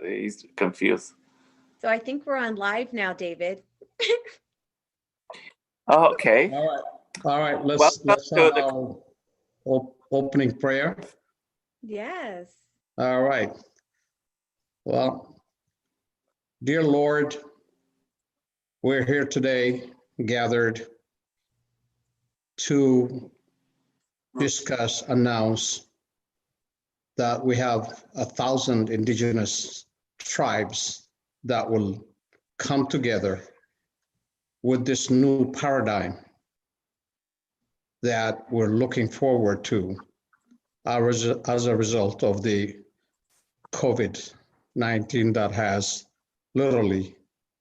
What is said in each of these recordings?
he's confused. So I think we're on live now, David. Oh, okay. All right. Let's to have our opening prayer. Yes. All right. Well, dear Lord, we're here today gathered to discuss, announce that we have 1,000 indigenous tribes that will come together with this new paradigm that we're looking forward to as a result of the COVID-19 that has literally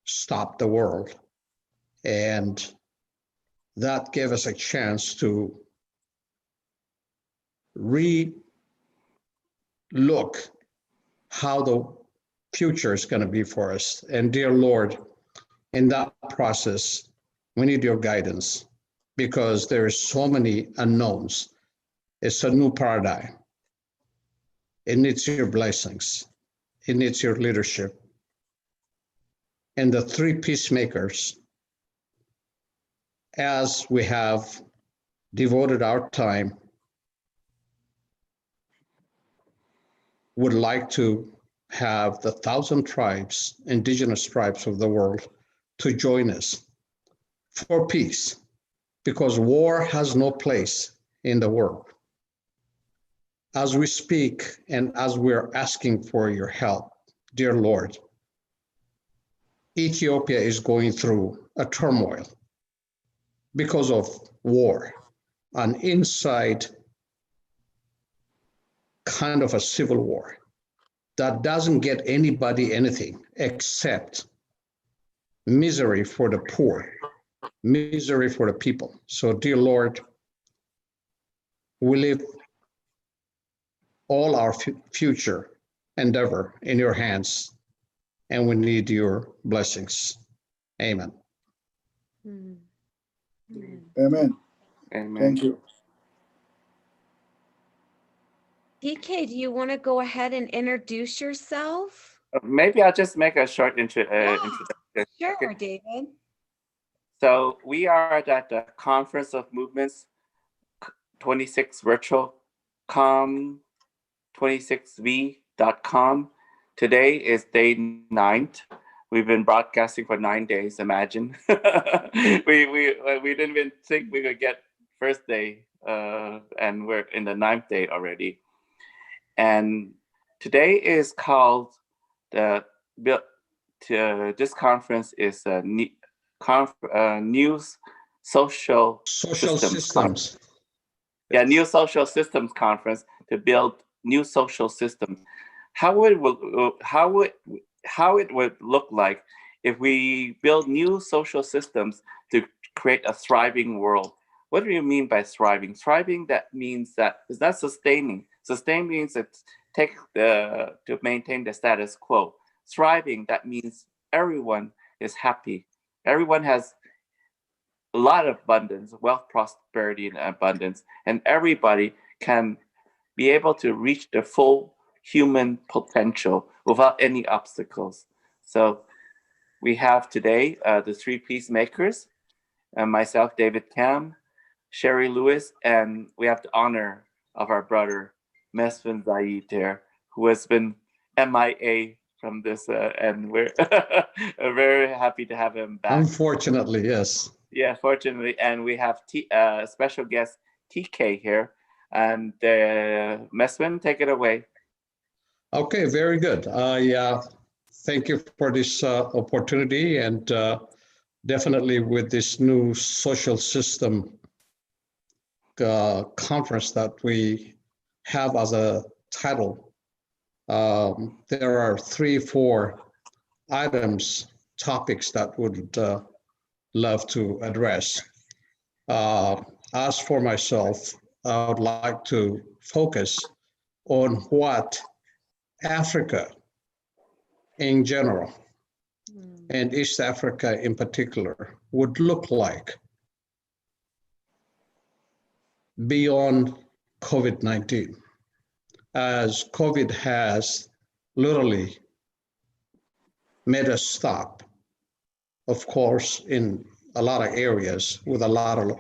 stopped the world. And that gave us a chance to re-look how the future is going to be for us. And dear Lord, in that process, we need your guidance because there are so many unknowns. It's a new paradigm. It needs your blessings. It needs your leadership. And the three peacemakers, as we have devoted our time, would like to have the 1,000 tribes, indigenous tribes of the world, to join us for peace, because war has no place in the world. As we speak and as we're asking for your help, dear Lord, Ethiopia is going through a turmoil because of war, an inside kind of a civil war that doesn't get anybody anything except misery for the poor, misery for the people. So, dear Lord, we leave all our future endeavor in your hands, and we need your blessings. Amen. Mm. Amen. Amen. Thank you. PK, do you want to go ahead and introduce yourself? Maybe I'll just make a short Yeah, introduction. Sure, Okay. David. So we are at the Conference of Movements 26 Virtual Com 26v.com. Today is day 9th. We've been broadcasting for 9 days. Imagine. we didn't even think we could get first day, and we're in the 9th day already. And today is called this conference is a new social systems conference. Yeah, new social systems conference to build new social systems. How it would look like if we build new social systems to create a thriving world. What do you mean by thriving? Thriving, that means that it's not sustaining. Sustain means it's to maintain the status quo. Thriving, that means everyone is happy. Everyone has a lot of abundance, wealth, prosperity, and abundance, and everybody can be able to reach their full human potential without any obstacles. So we have today the three peacemakers, myself, David Kam, Sherry Lewis, and we have the honor of our brother, Mesfin Zaid there, who has been MIA from this, and we're very happy to have him back. Unfortunately, yes. Yeah, fortunately, and we have special guest TK here, and Mesfin, take it away. Okay, very good. Thank you for this opportunity, and definitely with this new social system conference that we have as a title. There are 3-4 items, topics that would love to address. As for myself, I would like to focus on what Africa in general and East Africa in particular would look like beyond COVID-19, as COVID has literally made us stop, of course, in a lot of areas with a lot of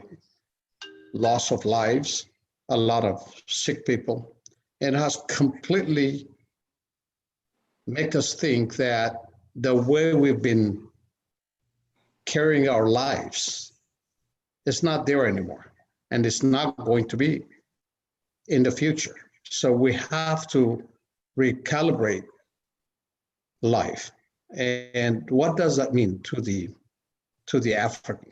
loss of lives, a lot of sick people. It has completely made us think that the way we've been carrying our lives is not there anymore, and it's not going to be in the future. So we have to recalibrate life. And what does that mean to the African?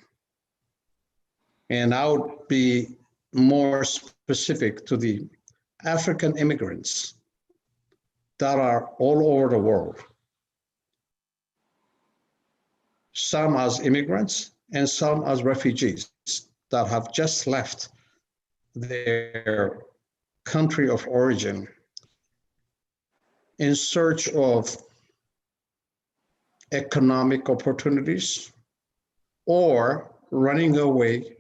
And I would be more specific to the African immigrants that are all over the world. Some as immigrants and some as refugees that have just left their country of origin in search of economic opportunities or running away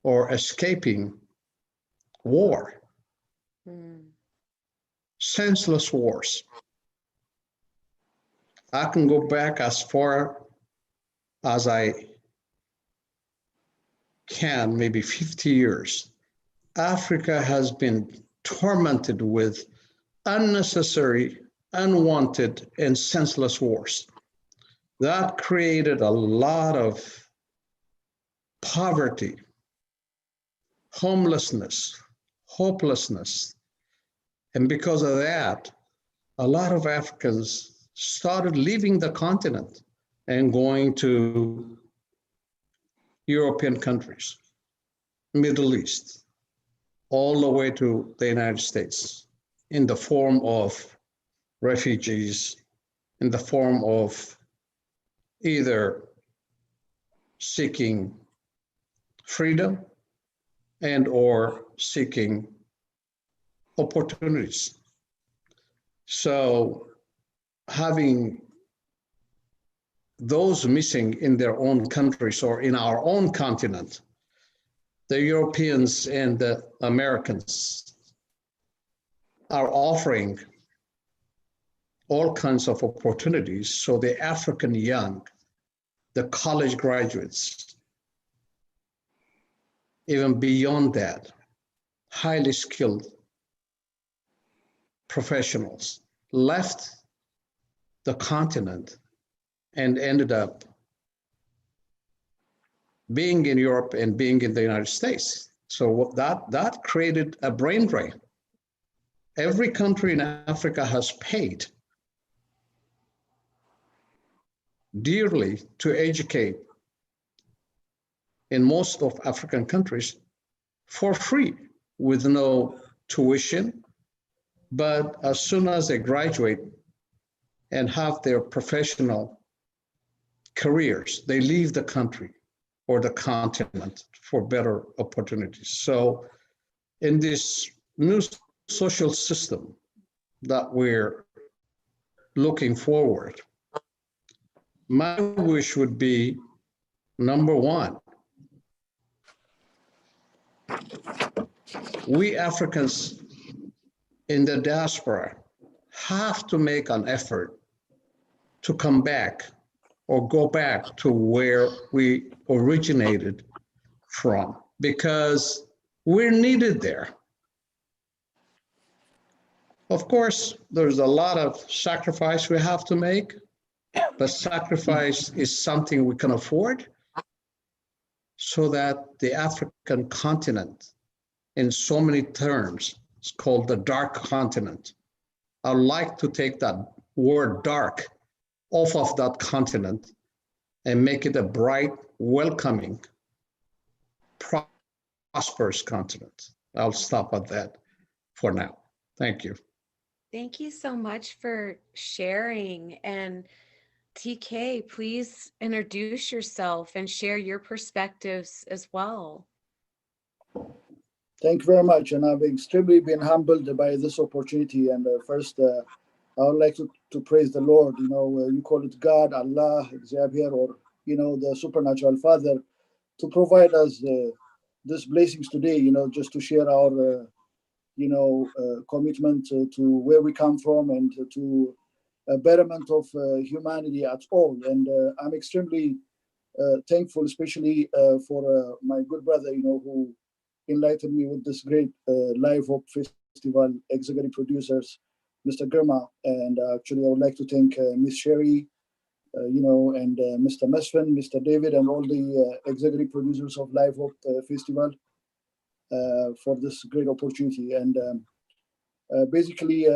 or escaping war, senseless wars. I can go back as far as I can, maybe 50 years. Africa has been tormented with unnecessary, unwanted, and senseless wars. That created a lot of poverty, homelessness, hopelessness. And because of that, a lot of Africans started leaving the continent and going to European countries, Middle East, all the way to the United States in the form of refugees, in the form of either seeking freedom and or seeking opportunities. So having those missing in their own countries or in our own continent, the Europeans and the Americans are offering all kinds of opportunities. So the African young, the college graduates, even beyond that, highly skilled professionals left the continent and ended up being in Europe and being in the United States. So that created a brain drain. Every country in Africa has paid dearly to educate in most of African countries for free with no tuition. But as soon as they graduate and have their professional careers, they leave the country or the continent for better opportunities. So in this new social system that we're looking forward, my wish would be, number one, we Africans in the diaspora have to make an effort to come back or go back to where we originated from, because we're needed there. Of course, there's a lot of sacrifice we have to make, but sacrifice is something we can afford so that the African continent, in so many terms, is called the dark continent. I'd like to take that word dark off of that continent and make it a bright, welcoming, prosperous continent. I'll stop at that for now. Thank you. Thank you so much for sharing. And TK, please introduce yourself and share your perspectives as well. Thank you very much. And I've extremely been humbled by this opportunity. And first, I would like to praise the Lord. You know, you call it God, Allah, Xavier, or, you know, the supernatural Father, to provide us these blessings today, you know, just to share our, commitment to where we come from and to betterment of humanity at all. And I'm extremely thankful, especially for my good brother, who enlightened me with this great Live Hope Festival executive producers, Mr. Germa. And actually, I would like to thank Miss Sherry, and Mr. Mesfin, Mr. David, and all the executive producers of Live Hope Festival for this great opportunity. And basically, I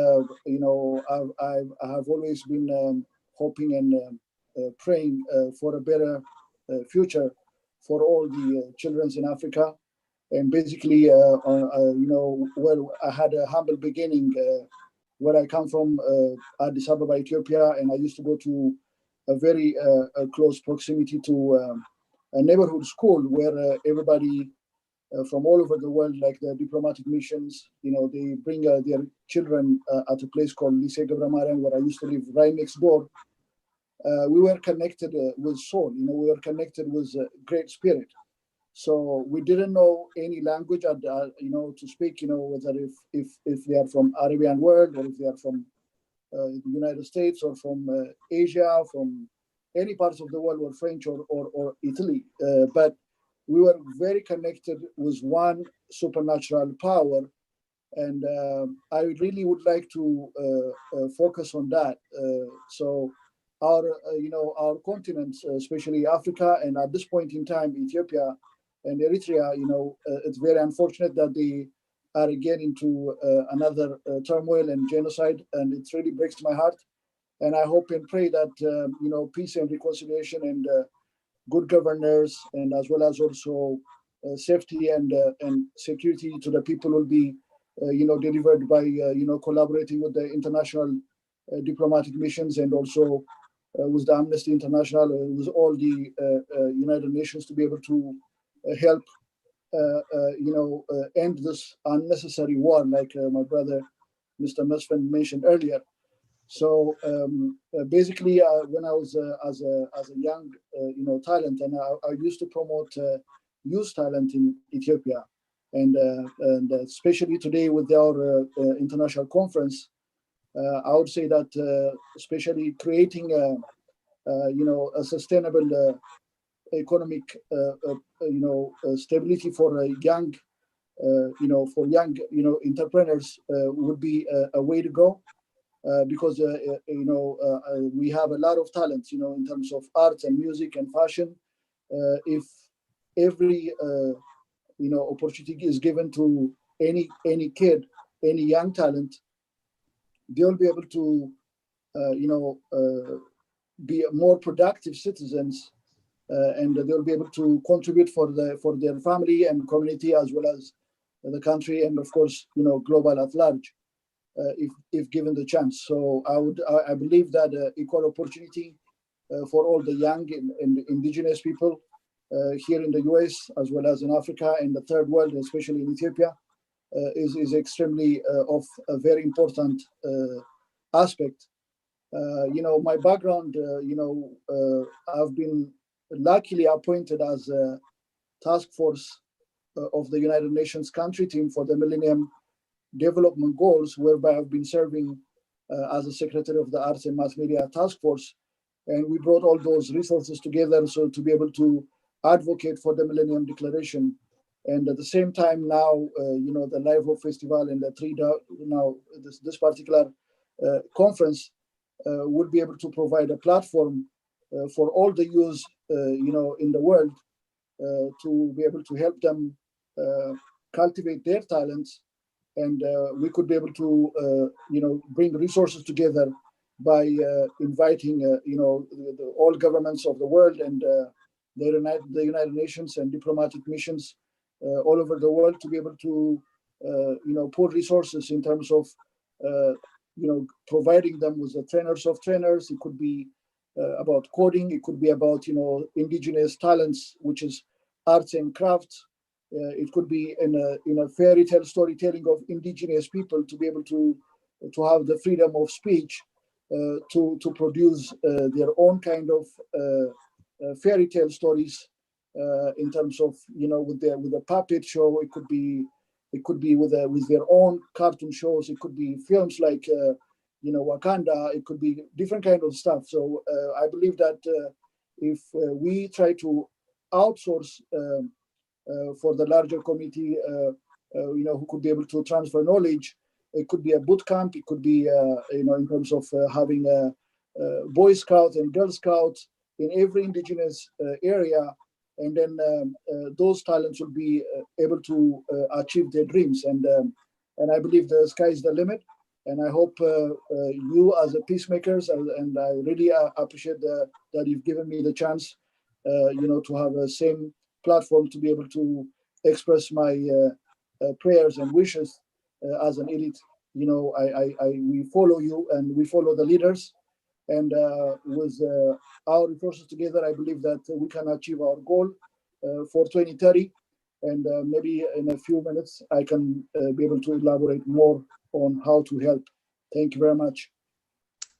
have always been hoping and praying for a better future for all the children in Africa. And basically, well, I had a humble beginning where I come from, Addis Ababa, Ethiopia, and I used to go to a very close proximity to a neighborhood school where everybody from all over the world, like the diplomatic missions, they bring their children at a place called Lycée Gebra Mariam, where I used to live right next door. We were connected with soul, we were connected with great spirit. So we didn't know any language, to speak, whether if they are from Arabian world or if they are from the United States or from Asia, from any parts of the world, or French or Italy. But we were very connected with one supernatural power. And I really would like to focus on that. So our continents, especially Africa, and at this point in time, Ethiopia and Eritrea, it's very unfortunate that they are again into another turmoil and genocide, and it really breaks my heart. And I hope and pray that peace and reconciliation and good governors, and as well as also safety and security to the people will be delivered by collaborating with the international diplomatic missions, and also with the Amnesty International, with all the United Nations, to be able to help end this unnecessary war, like my brother Mr. Mesfin mentioned earlier. So basically, when I was as a young talent, and I used to promote youth talent in Ethiopia, and especially today with our international conference, I would say that especially creating a sustainable economic stability for young entrepreneurs would be a way to go. Because we have a lot of talents, in terms of arts and music and fashion. If every opportunity is given to any kid, any young talent, they'll be able to be more productive citizens, and they'll be able to contribute for their family and community, as well as the country, and of course global at large. If given the chance. So I believe that equal opportunity for all the young and indigenous people here in the US, as well as in Africa and the third world, especially in Ethiopia, is extremely of a very important aspect. My background, I've been luckily appointed as a task force of the United Nations country team for the Millennium Development Goals, whereby I've been serving as a secretary of the Arts and Mass Media Task Force. And we brought all those resources together so to be able to advocate for the Millennium Declaration. And at the same time now, the Live Hope Festival and the this particular conference will be able to provide a platform for all the youth, in the world to be able to help them cultivate their talents. And we could be able to, bring resources together by inviting, all governments of the world and the United Nations and diplomatic missions all over the world to be able to, put resources in terms of, providing them with the trainers of trainers. It could be about coding. It could be about, indigenous talents, which is arts and crafts. It could be in a fairy tale storytelling of indigenous people to be able to have the freedom of speech to produce their own kind of fairy tale stories in terms of with the puppet show. It could be with their own cartoon shows. It could be films like Wakanda. It could be different kind of stuff. So I believe that if we try to outsource for the larger committee, who could be able to transfer knowledge, it could be a boot camp. It could be, in terms of having a Boy Scouts and Girl Scouts in every indigenous area, and then those talents will be able to achieve their dreams. And I believe the sky is the limit. And I hope you as a peacemakers, and I really appreciate that you've given me the chance, to have the same platform to be able to express my prayers and wishes as an elite. We follow you and we follow the leaders. And with our resources together, I believe that we can achieve our goal for 2030. And maybe in a few minutes, I can be able to elaborate more on how to help. Thank you very much.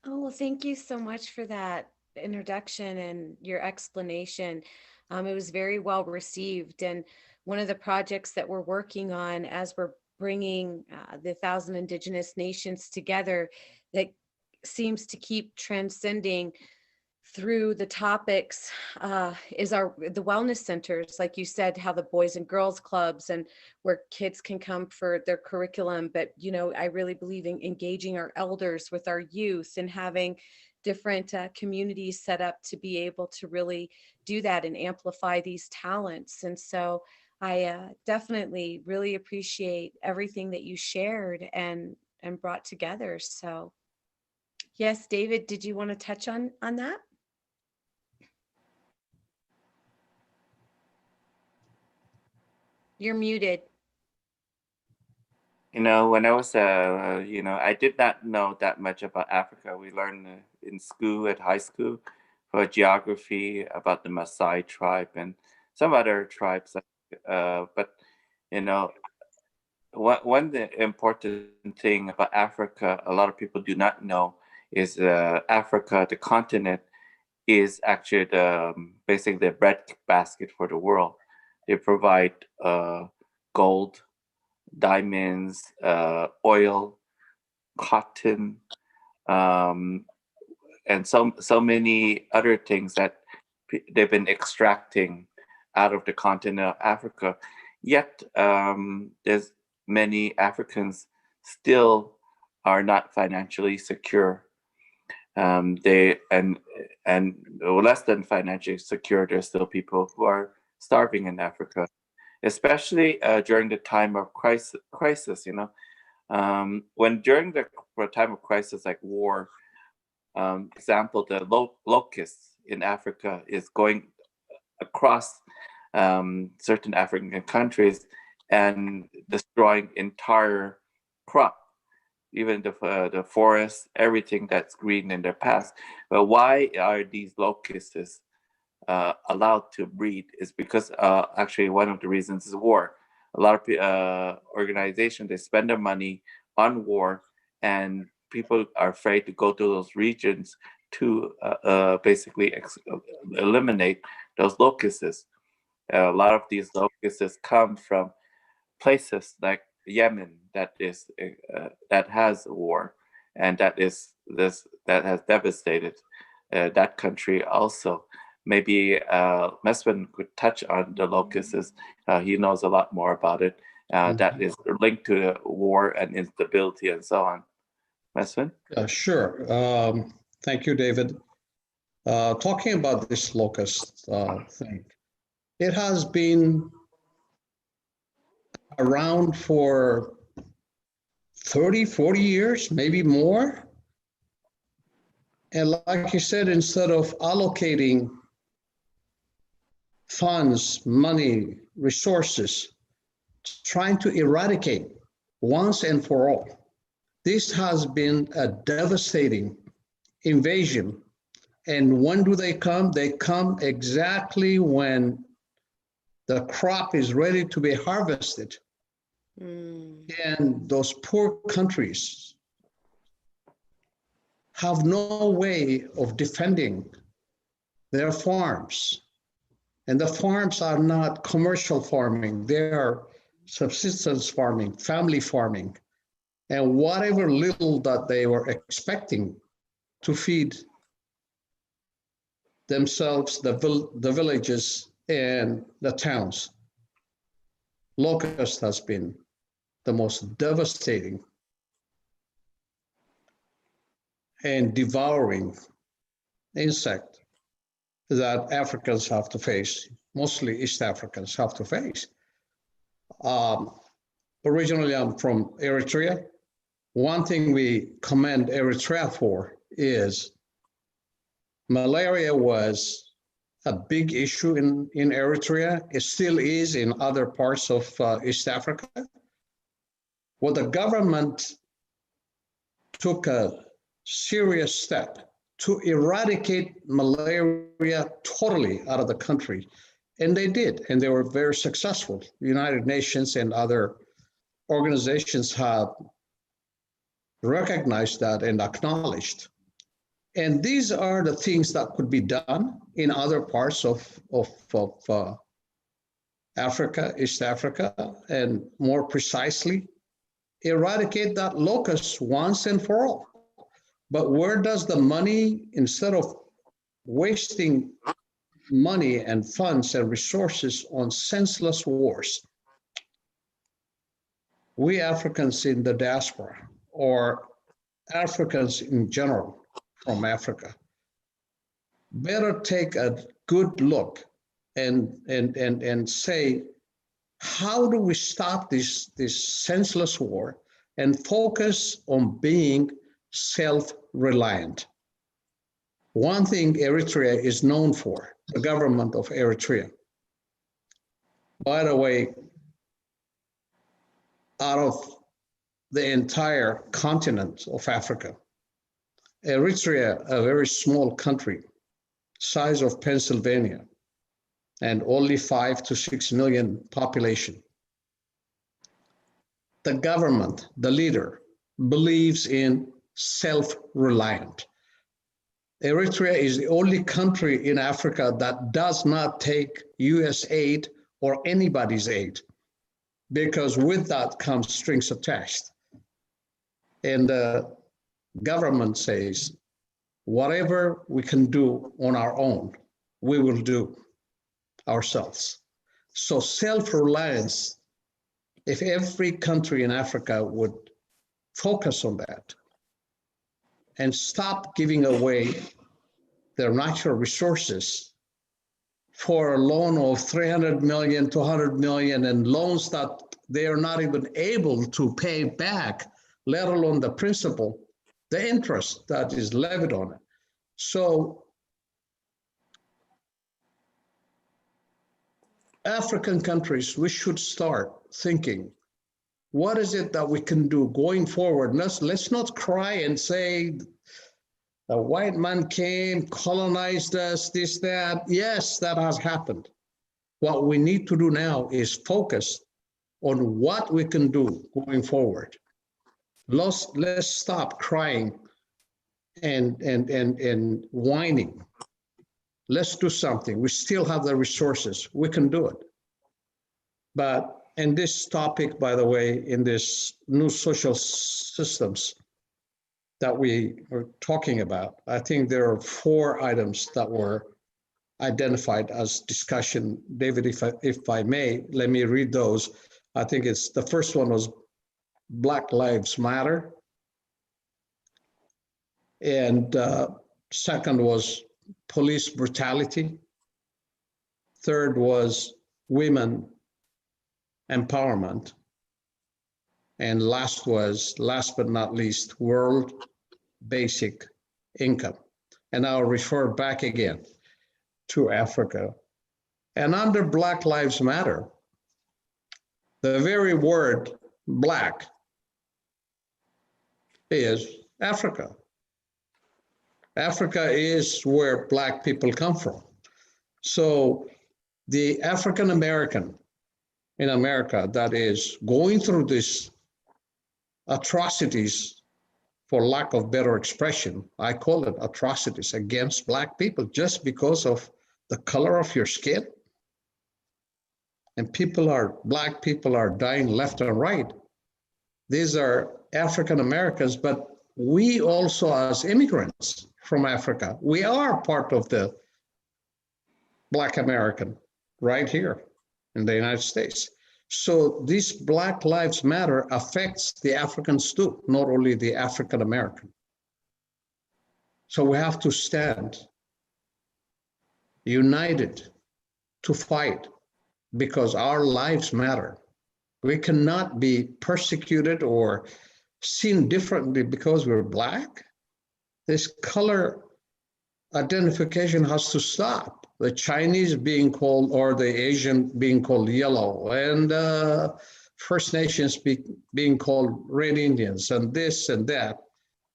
Oh, well, thank you so much for that introduction and your explanation. It was very well received. And one of the projects that we're working on as we're bringing the 1,000 Indigenous nations together that seems to keep transcending through the topics is the wellness centers, like you said, how the Boys and Girls Clubs and where kids can come for their curriculum. But, I really believe in engaging our elders with our youth and having different communities set up to be able to really do that and amplify these talents. And so I definitely really appreciate everything that you shared and brought together. So yes, David, did you want to touch on that? You're muted. When I was, I did not know that much about Africa. We learned in school, at high school, for geography about the Maasai tribe and some other tribes. But, one important thing about Africa, a lot of people do not know, is Africa, the continent, is actually basically the breadbasket for the world. They provide gold, diamonds, oil, cotton, and so many other things that they've been extracting out of the continent of Africa. Yet there's many Africans still are not financially secure. They and less than financially secure. There's still people who are starving in Africa, especially during the time of crisis. When during the time of crisis like war, example, the locusts in Africa is going across certain African countries and destroying entire crop, even the forest, everything that's green in their past. But why are these locusts allowed to breed? Is because actually one of the reasons is war. A lot of organizations, they spend their money on war, and people are afraid to go to those regions to basically eliminate those locusts. A lot of these locusts come from places like Yemen that has war, and that has devastated that country also. Maybe Mesfin could touch on the locusts. He knows a lot more about it. That is linked to the war and instability and so on. Mesfin? Sure. Thank you, David. Talking about this locust thing, it has been around for 30, 40 years, maybe more. And like you said, instead of allocating funds, money, resources, trying to eradicate once and for all, this has been a devastating invasion. And when do they come? They come exactly when the crop is ready to be harvested. And those poor countries have no way of defending their farms. And the farms are not commercial farming, they are subsistence farming, family farming. And whatever little that they were expecting to feed themselves, the villages and the towns, locust has been the most devastating and devouring insect that Africans have to face, mostly East Africans have to face. Originally, I'm from Eritrea. One thing we commend Eritrea for is malaria was a big issue in Eritrea. It still is in other parts of East Africa. Well, the government took a serious step to eradicate malaria totally out of the country. And they did, and they were very successful. The United Nations and other organizations have recognized that and acknowledged. And these are the things that could be done in other parts of Africa, East Africa, and more precisely, eradicate that locust once and for all. But where does the money, instead of wasting money and funds and resources on senseless wars, we Africans in the diaspora, or Africans in general from Africa, better take a good look and say, how do we stop this senseless war and focus on being self-reliant? One thing Eritrea is known for, the government of Eritrea. By the way, out of the entire continent of Africa, Eritrea, a very small country, size of Pennsylvania, and only 5 to 6 million population. The government, the leader, believes in self-reliant. Eritrea is the only country in Africa that does not take US aid or anybody's aid, because with that comes strings attached. And the government says, whatever we can do on our own, we will do ourselves. So self-reliance, if every country in Africa would focus on that and stop giving away their natural resources for a loan of 300 million, 200 million, and loans that they are not even able to pay back, let alone the principal, the interest that is levied on it. So African countries, we should start thinking, what is it that we can do going forward? Let's not cry and say, a white man came, colonized us, this, that. Yes, that has happened. What we need to do now is focus on what we can do going forward. Let's stop crying and whining. Let's do something. We still have the resources. We can do it. But in this topic, by the way, in this new social systems that we are talking about, I think there are 4 items that were identified as discussion. David, if I may, let me read those. I think it's the first one was Black Lives Matter. And second was police brutality. Third was women empowerment. And last but not least, world basic income. And I'll refer back again to Africa. And under Black Lives Matter, the very word black is Africa. Africa is where Black people come from. So the African American in America that is going through these atrocities, for lack of better expression, I call it atrocities against Black people just because of the color of your skin. And Black people are dying left and right. These are African Americans, but we also, as immigrants from Africa, we are part of the Black American right here in the United States. So this Black Lives Matter affects the Africans too, not only the African American. So we have to stand united to fight because our lives matter. We cannot be persecuted or seen differently because we're Black. This color identification has to stop. The Chinese being called, or the Asian being called yellow, and First Nations being called Red Indians, and this and that.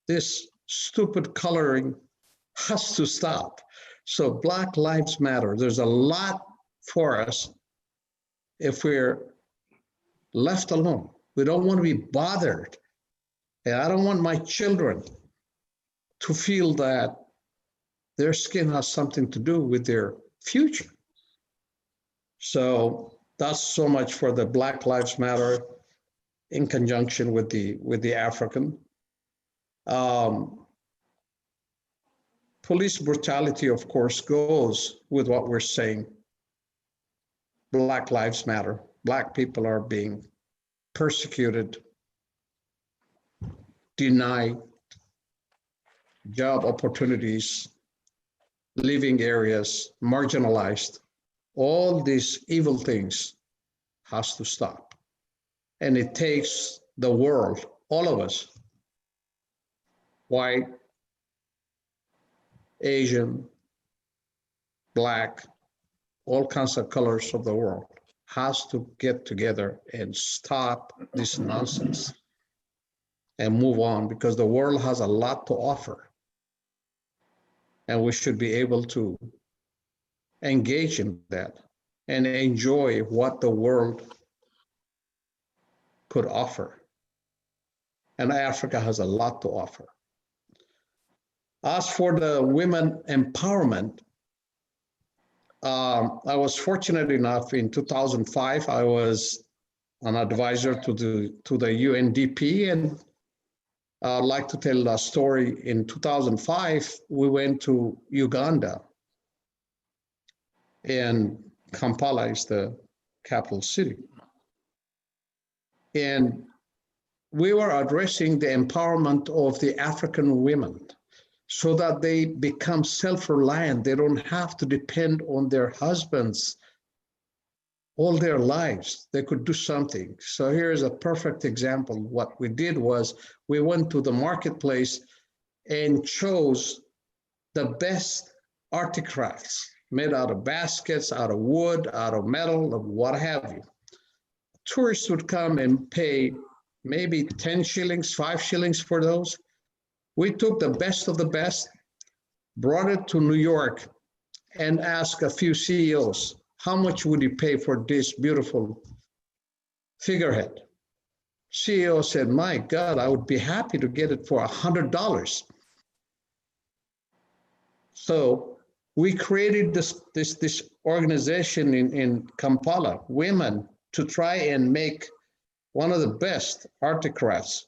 This stupid coloring has to stop. So Black Lives Matter. There's a lot for us if we're left alone. We don't want to be bothered. And I don't want my children to feel that their skin has something to do with their future. So that's so much for the Black Lives Matter in conjunction with the African. Police brutality, of course, goes with what we're saying. Black Lives Matter. Black people are being persecuted, denied job opportunities, living areas, marginalized. All these evil things has to stop. And it takes the world, all of us, white, Asian, Black, all kinds of colors of the world, has to get together and stop this nonsense and move on, because the world has a lot to offer. And we should be able to engage in that and enjoy what the world could offer. And Africa has a lot to offer. As for the women empowerment, I was fortunate enough in 2005, I was an advisor to the UNDP, and I'd like to tell a story. In 2005, we went to Uganda, and Kampala is the capital city. And we were addressing the empowerment of the African women so that they become self-reliant. They don't have to depend on their husbands all their lives. They could do something. So here's a perfect example. What we did was we went to the marketplace and chose the best artifacts made out of baskets, out of wood, out of metal, of what have you. Tourists would come and pay maybe 10 shillings, 5 shillings for those. We took the best of the best, brought it to New York, and asked a few CEOs, how much would you pay for this beautiful figurehead? CEO said, my God, I would be happy to get it for $100. So we created this organization in Kampala, women, to try and make one of the best artifacts,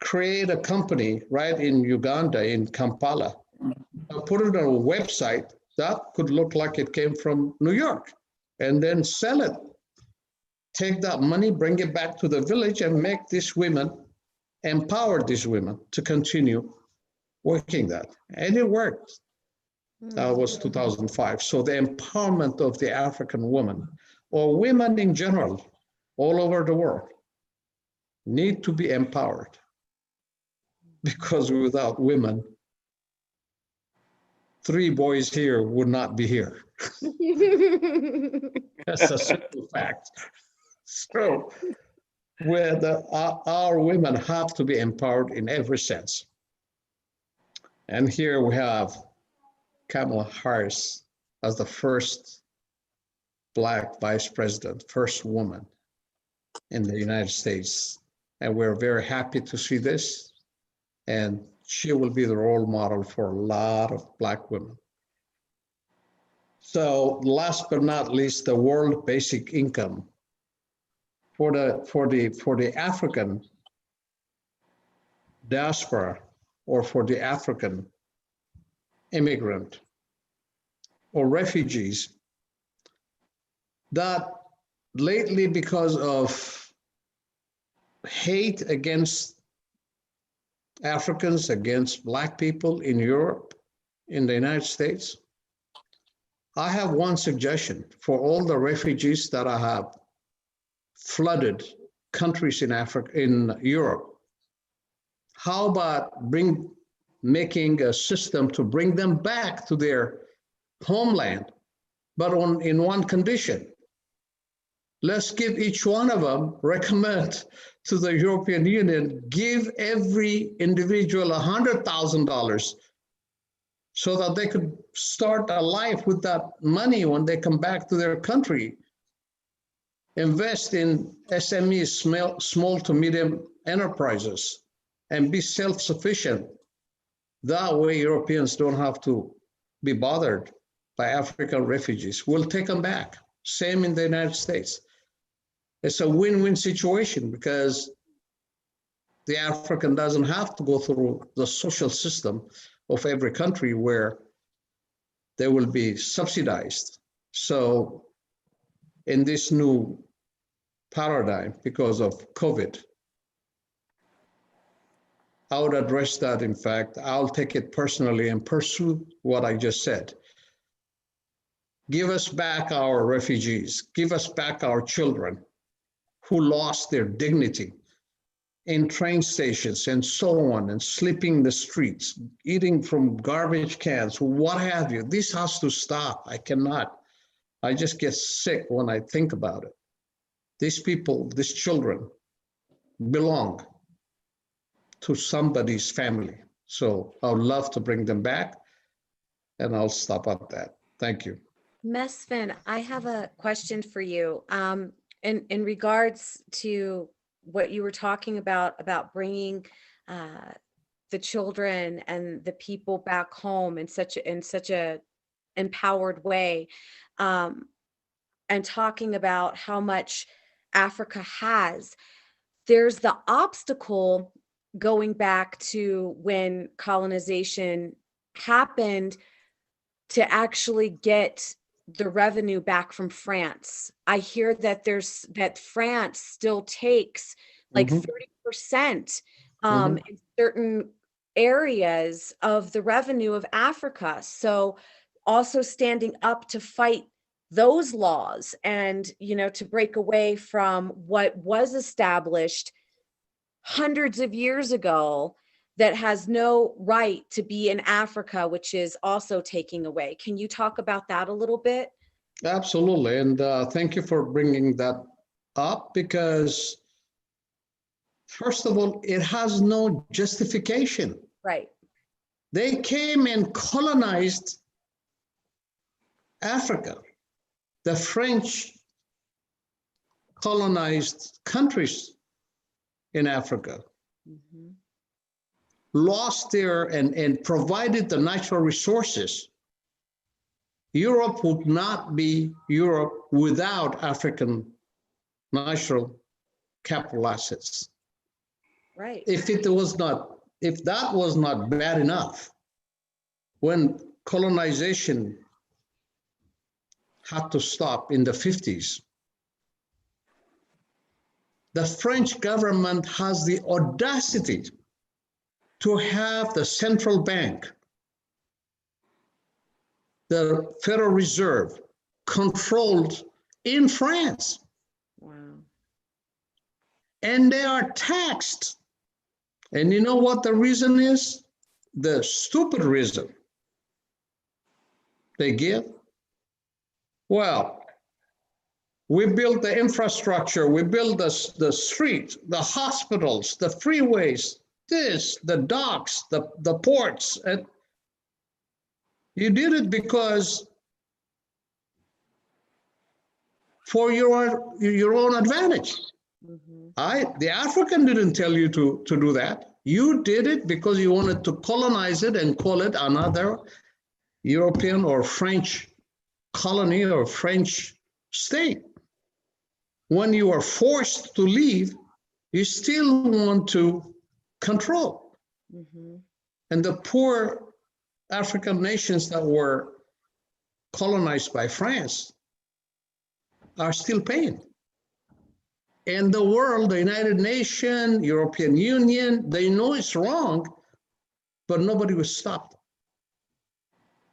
create a company right in Uganda, in Kampala, put it on a website that could look like it came from New York, and then sell it. Take that money, bring it back to the village, and make these women, empower these women to continue working that. And it worked. That was 2005. So the empowerment of the African woman, or women in general, all over the world, need to be empowered. Because without women, 3 boys here would not be here. That's a simple fact. So our women have to be empowered in every sense. And here we have Kamala Harris as the first Black vice president, first woman in the United States. And we're very happy to see this. And she will be the role model for a lot of Black women. So last but not least, the world basic income. For the African, diaspora or for the African immigrant or refugees that lately, because of hate against Africans, against Black people in Europe, in the United States, I have one suggestion for all the refugees that I have flooded countries in Africa, in Europe. How about making a system to bring them back to their homeland, but in one condition. Let's give each one of them, recommend to the European Union, give every individual $100,000 so that they could start a life with that money when they come back to their country. Invest in SMEs, small to medium enterprises, and be self-sufficient. That way Europeans don't have to be bothered by African refugees. We'll take them back. Same in the United States. It's a win-win situation because the African doesn't have to go through the social system of every country where they will be subsidized. So in this new paradigm, because of COVID, I would address that. In fact, I'll take it personally and pursue what I just said. Give us back our refugees, give us back our children who lost their dignity in train stations and so on, and sleeping in the streets, eating from garbage cans, what have you. This has to stop. I cannot. I just get sick when I think about it. These people, these children belong to somebody's family. So I would love to bring them back, and I'll stop at that. Thank you. Mesfin, I have a question for you. In regards to what you were talking about bringing the children and the people back home in such a empowered way, and talking about how much Africa has, there's the obstacle going back to when colonization happened to actually get the revenue back from France. I hear that that France still takes like 30% in certain areas of the revenue of Africa. So also standing up to fight those laws and, to break away from what was established hundreds of years ago that has no right to be in Africa, which is also taking away. Can you talk about that a little bit? Absolutely. And thank you for bringing that up, because first of all, it has no justification. Right. They came and colonized Africa. The French colonized countries in Africa, lost their and provided the natural resources. Europe would not be Europe without African natural capital assets. Right. If that was not bad enough, when colonization had to stop in the 50s, the French government has the audacity to have the central bank, the Federal Reserve, controlled in France. Wow. And they are taxed. And you know what the reason is? The stupid reason they give? Well, we build the infrastructure, we build the streets, the hospitals, the freeways, the docks, the ports. And you did it because for your own advantage. The African didn't tell you to do that. You did it because you wanted to colonize it and call it another European or French colony or French state. When you are forced to leave, you still want to control. Mhm. And the poor African nations that were colonized by France are still paying. And the world, the United Nations, European Union, they know it's wrong, but nobody will stop them.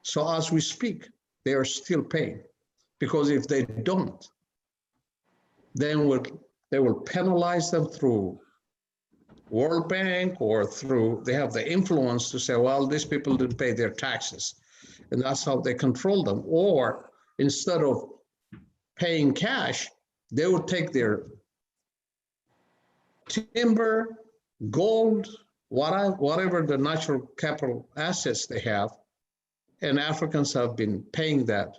So as we speak, they are still paying, because if they don't, then they will penalize them through World Bank or through, they have the influence to say, well, these people didn't pay their taxes. And that's how they control them. Or instead of paying cash, they will take their timber, gold, whatever the natural capital assets they have. And Africans have been paying that.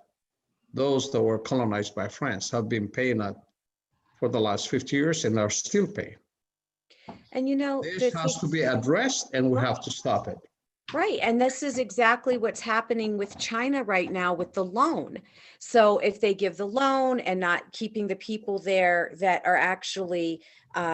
Those that were colonized by France have been paying that for the last 50 years and are still paying. And This has to be addressed, and we have to stop it. right. And this is exactly what's happening with China right now with the loan. So if they give the loan and not keeping the people there that are actually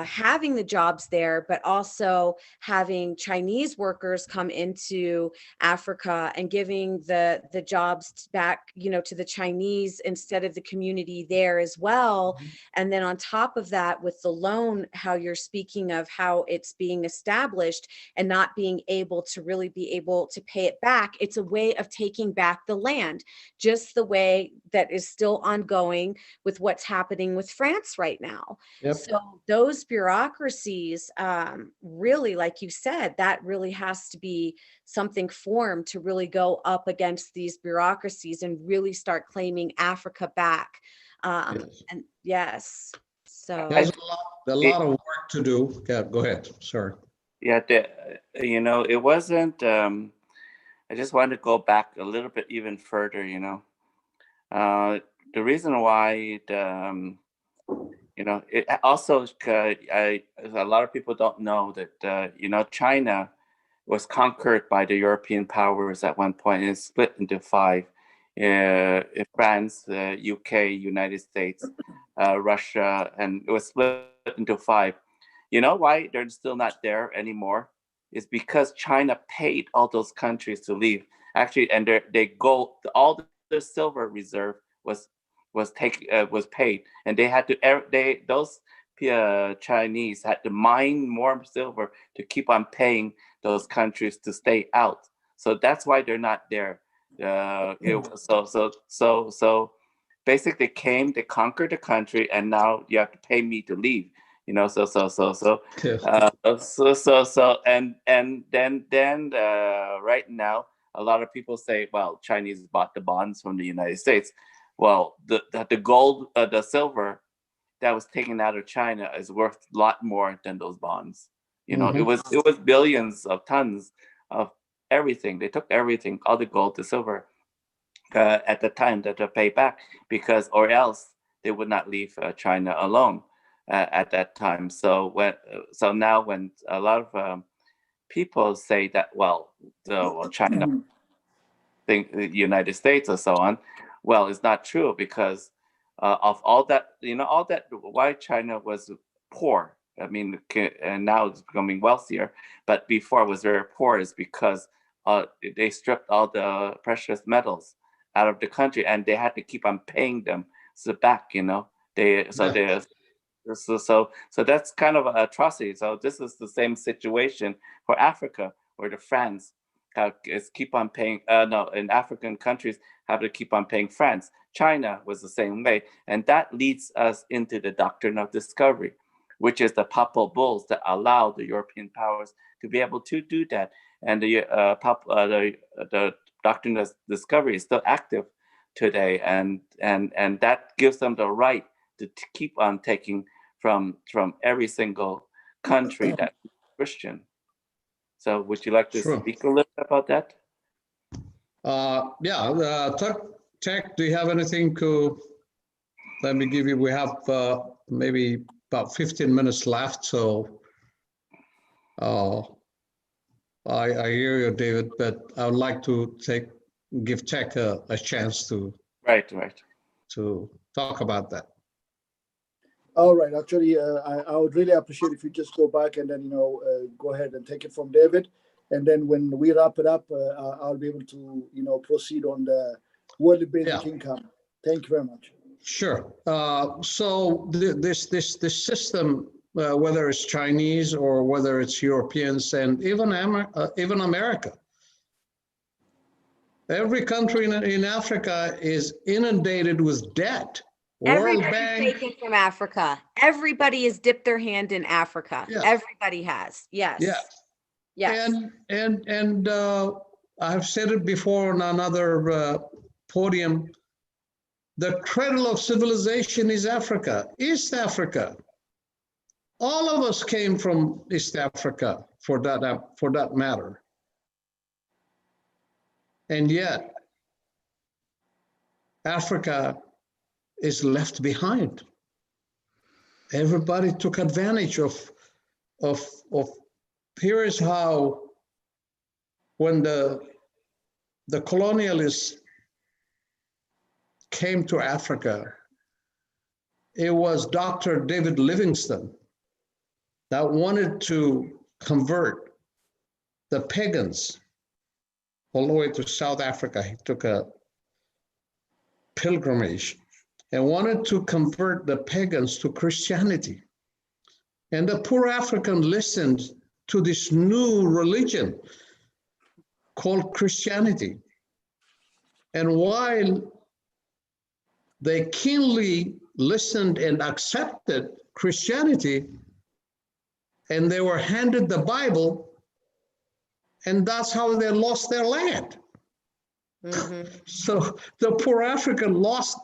having the jobs there, but also having Chinese workers come into Africa and giving the jobs back, to the Chinese instead of the community there as well. And then on top of that, with the loan, how you're speaking of how it's being established and not being able to really be able to pay it back, it's a way of taking back the land, just the way that is still ongoing with what's happening with France right now. Yep. So those bureaucracies, really, like you said, that really has to be something formed to really go up against these bureaucracies and really start claiming Africa back. Yes. And yes, so There's a lot of work to do. Yeah, go ahead. Sorry. Yeah, it wasn't. I just wanted to go back a little bit even further. The reason why it also, a lot of people don't know that, China was conquered by the European powers at one point and split into five. France, UK, United States, Russia, and it was split into five. You know why they're still not there anymore? It's because China paid all those countries to leave. Actually, and all the silver reserve was paid, and they had to those Chinese had to mine more silver to keep on paying those countries to stay out. So that's why they're not there. So basically they conquered the country, and now you have to pay me to leave. And then right now a lot of people say, well, Chinese bought the bonds from the United States. Well, the gold, the silver that was taken out of China is worth a lot more than those bonds. It was billions of tons of everything. They took everything, all the gold, the silver, at the time that to pay back, or else they would not leave China alone at that time. So now when a lot of people say that, well, China think the United States or so on, well, it's not true, because of all that, why China was poor. I mean, and now it's becoming wealthier, but before it was very poor, is because they stripped all the precious metals out of the country, and they had to keep on paying them back. So that's kind of an atrocity. So this is the same situation for Africa, where the France keep on paying. In African countries have to keep on paying France. China was the same way, and that leads us into the doctrine of discovery, which is the papal bulls that allow the European powers to be able to do that. And the doctrine of discovery is still active today, and that gives them the right to keep on taking from every single country that's Christian. So would you like to speak a little bit about that? Tech, do you have anything to, let me give you, we have maybe about 15 minutes left. So I hear you, David, but I would like to give Tech a chance to talk about that. All right. Actually, I would really appreciate if you just go back and then, go ahead and take it from David. And then when we wrap it up, I'll be able to, proceed on the world basic income. Thank you very much. Sure. So this system, whether it's Chinese or whether it's Europeans and even America, every country in Africa is inundated with debt. World Everybody's Bank. taken from Africa. Everybody has dipped their hand in Africa. Yeah. Everybody has. Yes. Yes. Yes. And I've said it before on another podium. The cradle of civilization is Africa, East Africa. All of us came from East Africa, for that matter. And yet, Africa is left behind. Everybody took advantage of. Here is how, when the colonialists came to Africa, it was Dr. David Livingstone that wanted to convert the pagans all the way to South Africa. He took a pilgrimage and wanted to convert the pagans to Christianity. And the poor African listened to this new religion called Christianity. And while they keenly listened and accepted Christianity, and they were handed the Bible, and that's how they lost their land. Mhm. So the poor African lost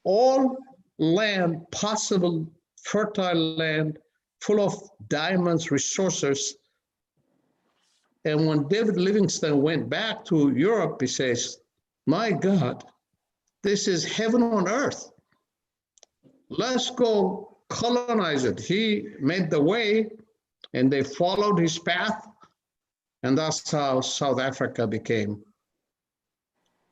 all land, possible fertile land, full of diamonds, resources. And when David Livingstone went back to Europe, he says, my God, this is heaven on earth. Let's go colonize it. He made the way and they followed his path. And that's how South Africa became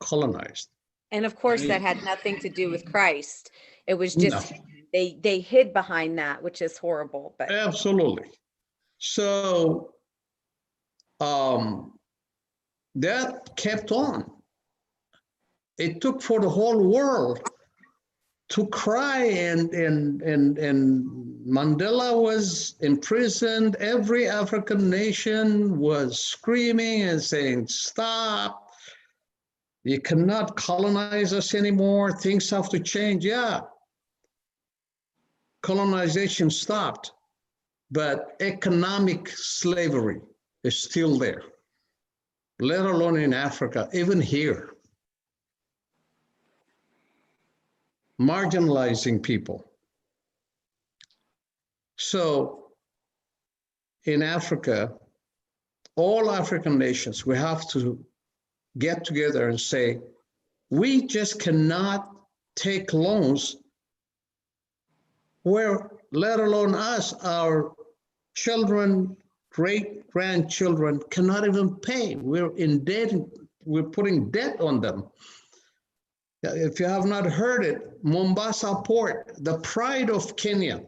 colonized. And of course, that had nothing to do with Christ. It was just, No. they hid behind that, which is horrible. But Absolutely. So that kept on. It took for the whole world to cry, and Mandela was imprisoned. Every African nation was screaming and saying, stop. You cannot colonize us anymore. Things have to change. Yeah. Colonization stopped, but economic slavery is still there, let alone in Africa, even here. Marginalizing people. So in Africa, all African nations, we have to get together and say, we just cannot take loans where, let alone us, our children, great-grandchildren cannot even pay. We're indebted, we're putting debt on them. If you have not heard it, Mombasa Port, the pride of Kenya,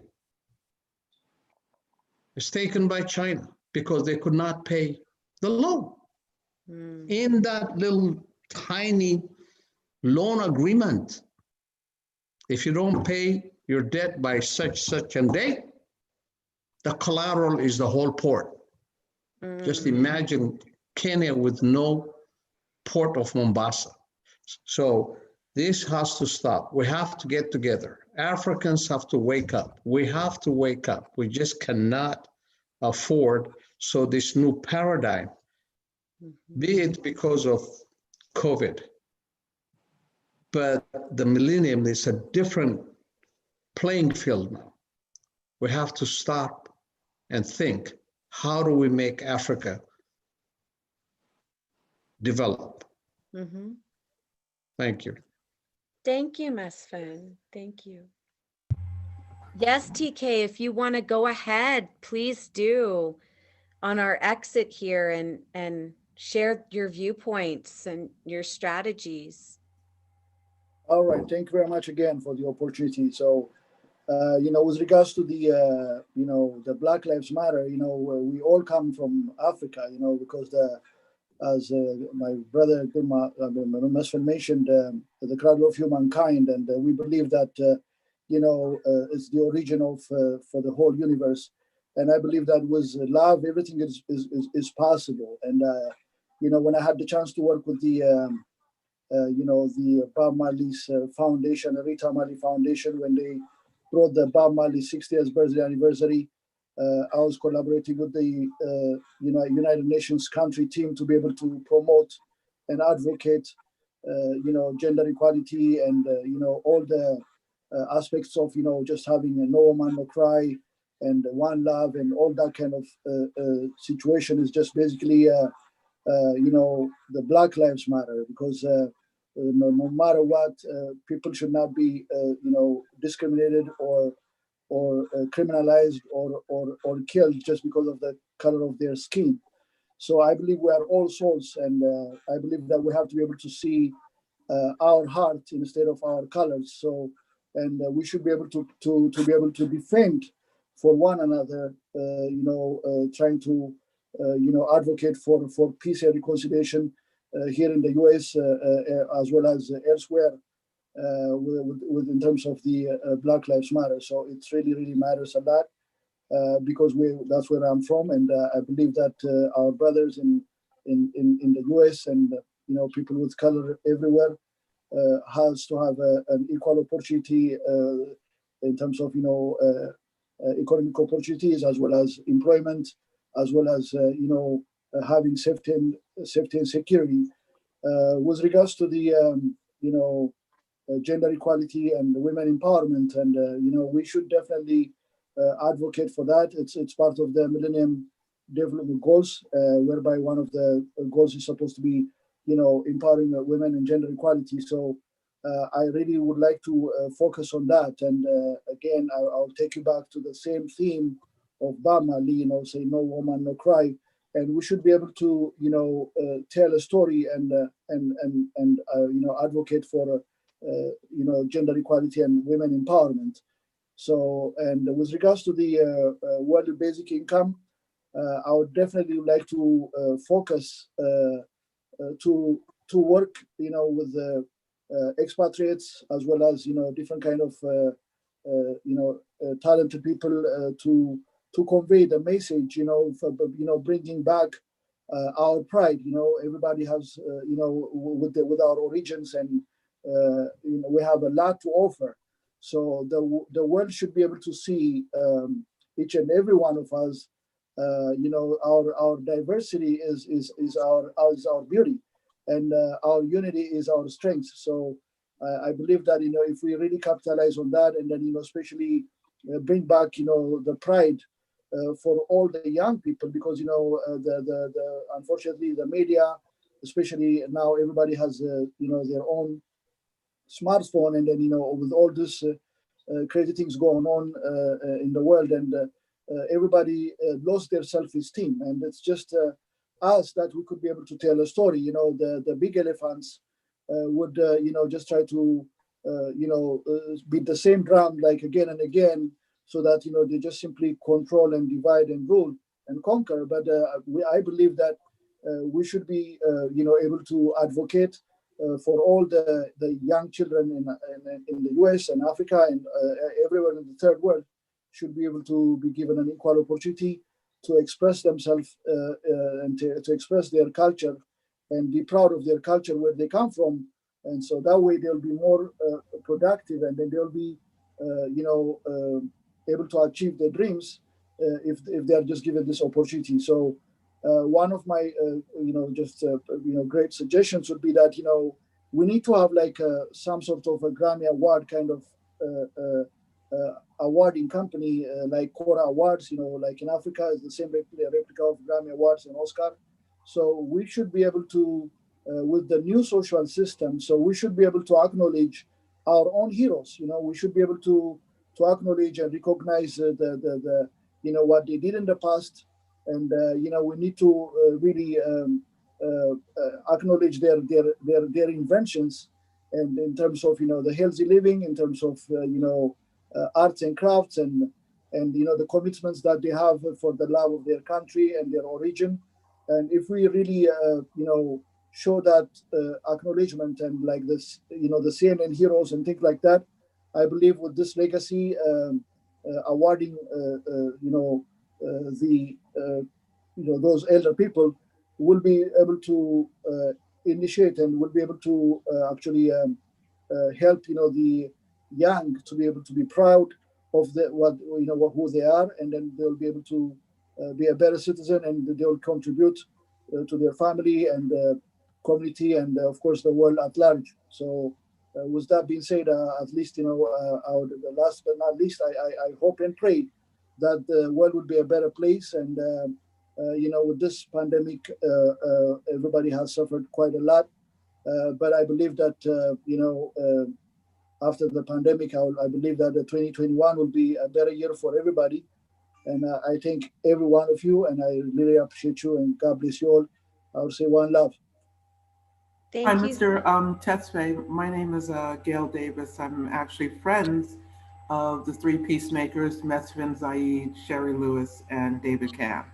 is taken by China because they could not pay the loan. In that little tiny loan agreement, if you don't pay your debt by such a date, the collateral is the whole port. Just imagine Kenya with no port of Mombasa. So this has to stop. We have to get together. Africans have to wake up. We have to wake up. We just cannot afford. So this new paradigm, be it because of COVID, but the millennium is a different playing field now. We have to stop and think, how do we make Africa develop? Thank you. thank you, Mesfin. Thank you. Yes, TK, if you want to go ahead, please do on our exit here and share your viewpoints and your strategies. All right. Thank you very much again for the opportunity. So with regards to the Black Lives Matter, we all come from Africa, because as my brother Mesfin mentioned, the cradle of humankind, and we believe that it's the origin of for the whole universe, and I believe that with love, everything is possible. And when I had the chance to work with the Bob Marley's foundation, the Rita Marley Foundation, when they brought the Bob Marley 60th birthday anniversary. I was collaborating with the United Nations country team to be able to promote and advocate, gender equality and all the aspects of just having a no woman no cry and one love and all that kind of situation is just basically the Black Lives Matter, because no matter what, people should not be discriminated or criminalized or killed just because of the color of their skin. So I believe we are all souls, and I believe that we have to be able to see our heart instead of our colors. So, and we should be able to be able to defend for one another, trying to advocate for peace and reconciliation here in the U.S. As well as elsewhere. With in terms of the Black Lives Matter. So it really matters a lot because that's where I'm from, and I believe that our brothers in the U.S. and people with color everywhere has to have an equal opportunity in terms of economic opportunities as well as employment, as well as having safety and security. With regards to the gender equality and women empowerment, and we should definitely advocate for that. It's part of the Millennium Development Goals, whereby one of the goals is supposed to be empowering women and gender equality. So I really would like to focus on that. And again, I'll take you back to the same theme of Bob Marley, say no woman, no cry. And we should be able to tell a story and advocate for gender equality and women empowerment. So, and with regards to the world basic income, I would definitely like to focus to work, with the expatriates as well as different kind of talented people to convey the message, for, bringing back our pride. Everybody has with our origins, and we have a lot to offer. So the world should be able to see each and every one of us. Our diversity is our beauty, and our unity is our strength. So I believe that if we really capitalize on that, and then especially bring back the pride for all the young people, because the unfortunately the media, especially now, everybody has their own smartphone, and then with all this crazy things going on in the world, and everybody lost their self-esteem, and it's just us that we could be able to tell a story. The big elephants would just try to beat the same drum like again and again, so that they just simply control and divide and rule and conquer. But I believe that we should be able to advocate for all the young children in the US and Africa and everywhere in the third world should be able to be given an equal opportunity to express themselves and to express their culture and be proud of their culture, where they come from. And so that way they'll be more productive, and then they'll be able to achieve their dreams if they are just given this opportunity. So one of my great suggestions would be that we need to have like some sort of a Grammy Award kind of awarding company, like Cora Awards, like in Africa is the same replica of Grammy Awards and Oscar. So we should be able to, with the new social system, so we should be able to acknowledge our own heroes. We should be able to acknowledge and recognize the what they did in the past, and we need to really acknowledge their inventions, and in terms of the healthy living, in terms of arts and crafts, and the commitments that they have for the love of their country and their origin. And if we really show that acknowledgement and like this, the CNN heroes and things like that, I believe with this legacy, awarding those elder people will be able to initiate and will be able to actually help the young to be able to be proud of who they are, and then they'll be able to be a better citizen, and they'll contribute to their family and community, and of course the world at large. So with that being said, at least the last but not least, I hope and pray that the world will be a better place. And with this pandemic, everybody has suffered quite a lot, but I believe that after the pandemic, I believe that 2021 will be a better year for everybody. And I thank every one of you, and I really appreciate you, and God bless you all. I would say one love. Thank Hi, you. Mr. Tesfaye. My name is Gail Davis. I'm actually friends of the three peacemakers, Mesfin Zaid, Sherry Lewis, and David Camp.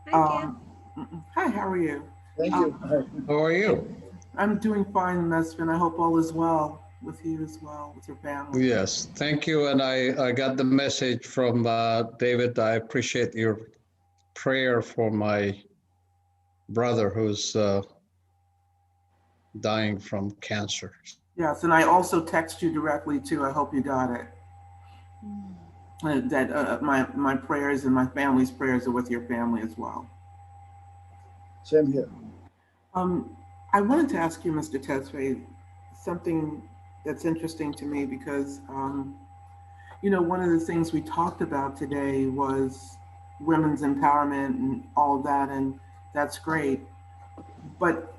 Hi, Gail. Hi, how are you? Thank you. How are you? I'm doing fine, Mesfin. I hope all is well with you as well, with your family. Yes, thank you. And I got the message from David. I appreciate your prayer for my brother who's dying from cancer. Yes, and I also text you directly too. I hope you got it. That my prayers and my family's prayers are with your family as well. Same here. I wanted to ask you, Mr. Tesfaye, something that's interesting to me because, one of the things we talked about today was women's empowerment and all of that, and that's great. But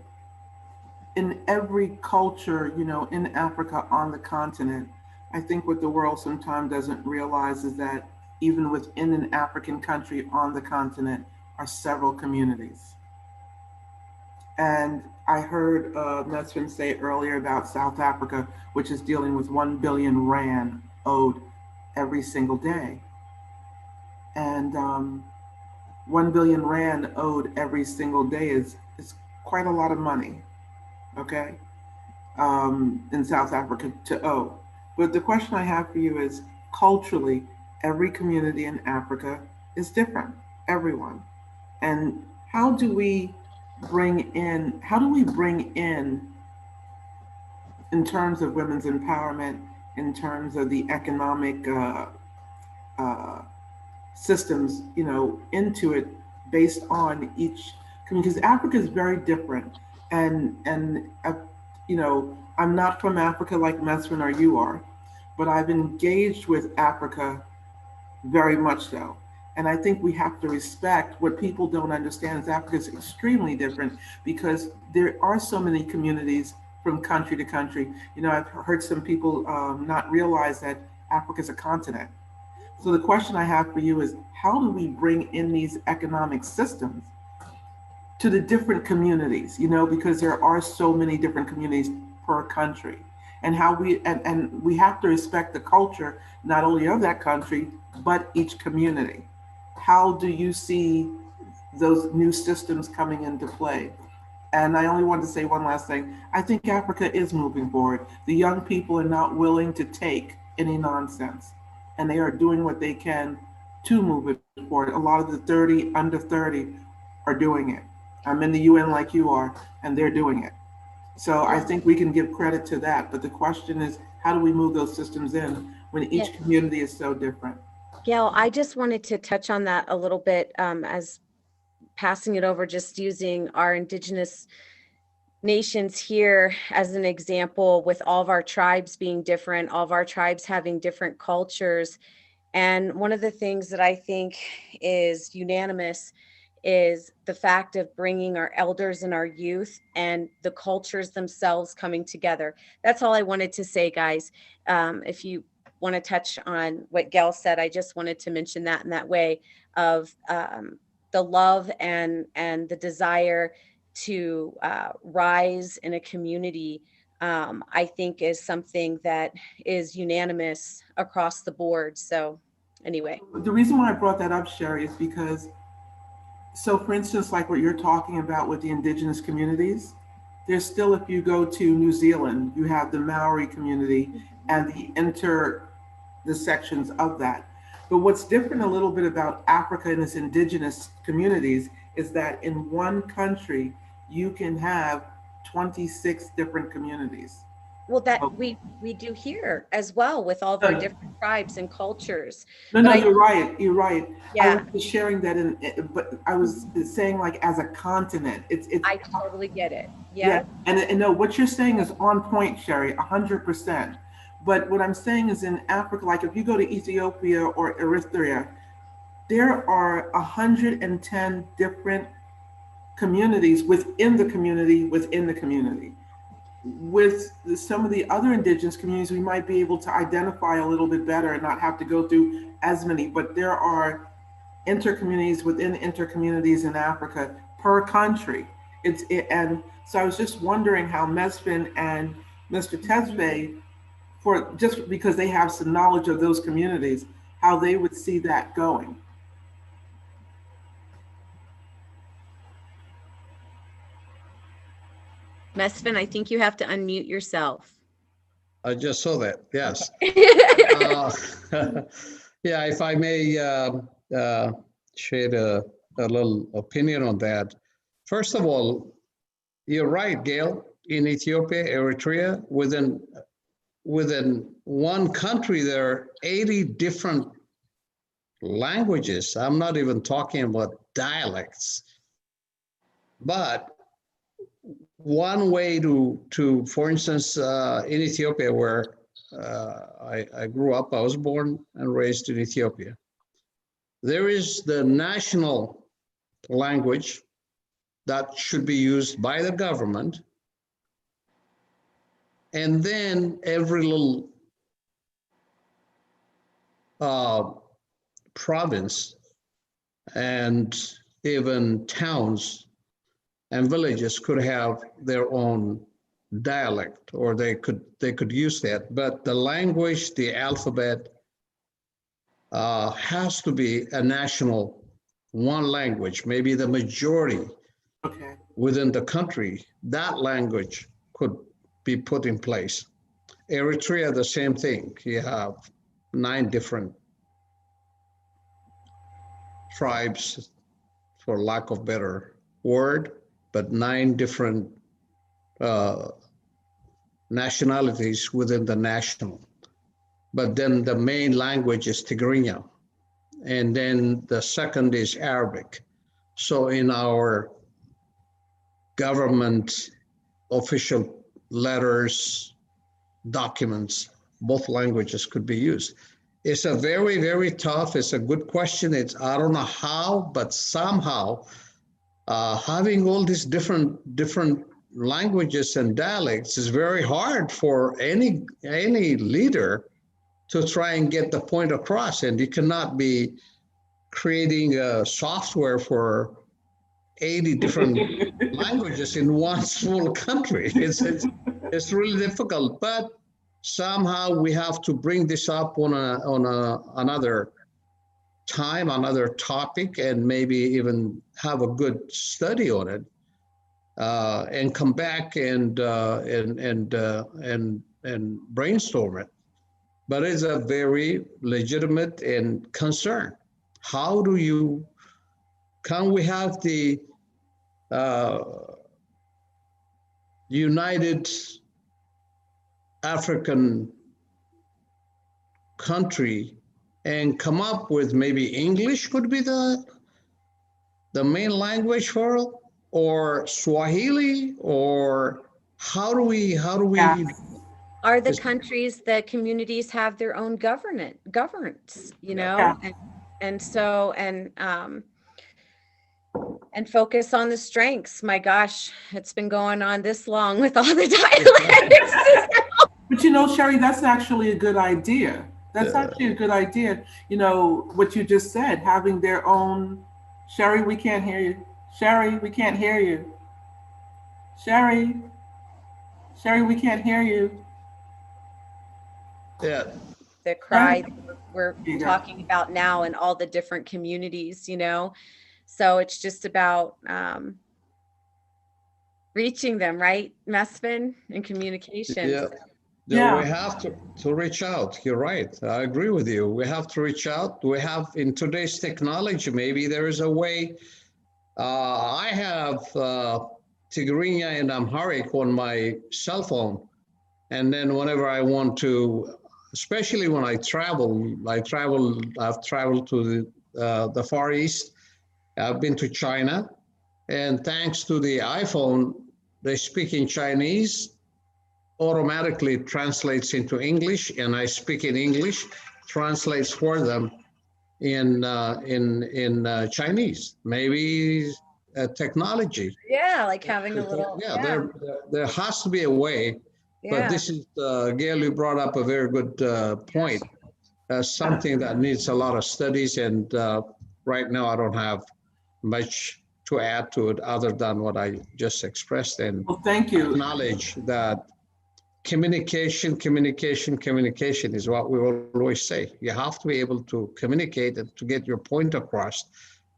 in every culture, in Africa, on the continent, I think what the world sometimes doesn't realize is that even within an African country on the continent are several communities. And I heard Mesfin say earlier about South Africa, which is dealing with 1 billion rand owed every single day. And 1 billion rand owed every single day is quite a lot of money, okay, in South Africa to owe. But the question I have for you is, culturally, every community in Africa is different, everyone. And how do we bring in, in terms of women's empowerment, in terms of the economic systems, into it based on each community? Because Africa is very different. And I'm not from Africa like Mesfin or you are, but I've engaged with Africa very much so. And I think we have to respect what people don't understand is Africa is extremely different because there are so many communities from country to country. I've heard some people not realize that Africa is a continent. So the question I have for you is, how do we bring in these economic systems to the different communities, because there are so many different communities per country, and how and we have to respect the culture, not only of that country, but each community. How do you see those new systems coming into play? And I only want to say one last thing. I think Africa is moving forward. The young people are not willing to take any nonsense, and they are doing what they can to move it forward. A lot of the under 30 are doing it. I'm in the UN like you are, and they're doing it. So I think we can give credit to that. But the question is, how do we move those systems in when each community is so different? Gail, I just wanted to touch on that a little bit as passing it over, just using our indigenous nations here as an example, with all of our tribes being different, all of our tribes having different cultures. And one of the things that I think is unanimous is the fact of bringing our elders and our youth and the cultures themselves coming together. That's all I wanted to say, guys. If you want to touch on what Gail said, I just wanted to mention that in that way of the love and the desire to rise in a community I think is something that is unanimous across the board. So anyway. The reason why I brought that up, Sherry, is because, so for instance, like what you're talking about with the indigenous communities, there's still, if you go to New Zealand, you have the Maori community and the sections of that. But what's different a little bit about Africa and its indigenous communities is that in one country, you can have 26 different communities. Well, that we do here as well with all of our different tribes and cultures. No, you're right. You're right. Yeah. I was sharing that but I was saying like as a continent. It's. I totally get it. Yeah. And no, what you're saying is on point, Sherry, 100%. But what I'm saying is in Africa, like if you go to Ethiopia or Eritrea, there are 110 different communities within the community within the community. With some of the other indigenous communities, we might be able to identify a little bit better and not have to go through as many, but there are intercommunities within intercommunities in Africa per country. And so I was just wondering how Mesfin and Mr. Tesfaye, for just because they have some knowledge of those communities, how they would see that going. Mesfin, I think you have to unmute yourself. I just saw that, yes. Yeah, if I may share a little opinion on that. First of all, you're right, Gail. In Ethiopia, Eritrea, within one country, there are 80 different languages. I'm not even talking about dialects. But one way to for instance, in Ethiopia, where I grew up, I was born and raised in Ethiopia. There is the national language that should be used by the government. And then every little province and even towns and villages could have their own dialect, or they could use that. But the language, the alphabet, has to be a national one language, maybe the majority within the country. That language could be put in place. Eritrea, the same thing. You have 9 different tribes, for lack of better word, but 9 different nationalities within the national. But then the main language is Tigrinya. And then the second is Arabic. So in our government official letters, documents, both languages could be used. It's a very, very tough, it's a good question. I don't know how, but somehow having all these different languages and dialects is very hard for any leader to try and get the point across. And you cannot be creating a software for 80 different languages in one small country. It's really difficult, but somehow we have to bring this up on another time, another topic, and maybe even have a good study on it, and come back and brainstorm it. But it's a very legitimate and concern. How can we have the United African country and come up with maybe English could be the main language for it, or Swahili, or how do we Are the countries, the communities have their own governance, you know, and focus on the strengths. My gosh, it's been going on this long with all the dialects. But you know, Sherry, that's actually a good idea. That's actually a good idea. You know, what you just said, having their own. Sherry, we can't hear you. Sherry, we can't hear you. Sherry. Sherry, we can't hear you. Yeah, The cry that we're You go. talking about now in all the different communities, you know? So it's just about reaching them, right, Mesfin, and communications. yeah. Yeah. We have to reach out. You're right. I agree with you. We have to reach out. We have, in today's technology, maybe there is a way. I have Tigrinya and Amharic on my cell phone. And then whenever I want to, especially when I've traveled to the Far East. I've been to China. And thanks to the iPhone, they speak in Chinese, automatically translates into English, and I speak in English, translates for them in Chinese. Maybe technology. Yeah, like having a little, Yeah, there has to be a way. But yeah. this is, Gail, you brought up a very good point. Something that needs a lot of studies, and right now I don't have much to add to it other than what I just expressed, and Well, thank you. acknowledge that communication is what we always say. You have to be able to communicate and to get your point across,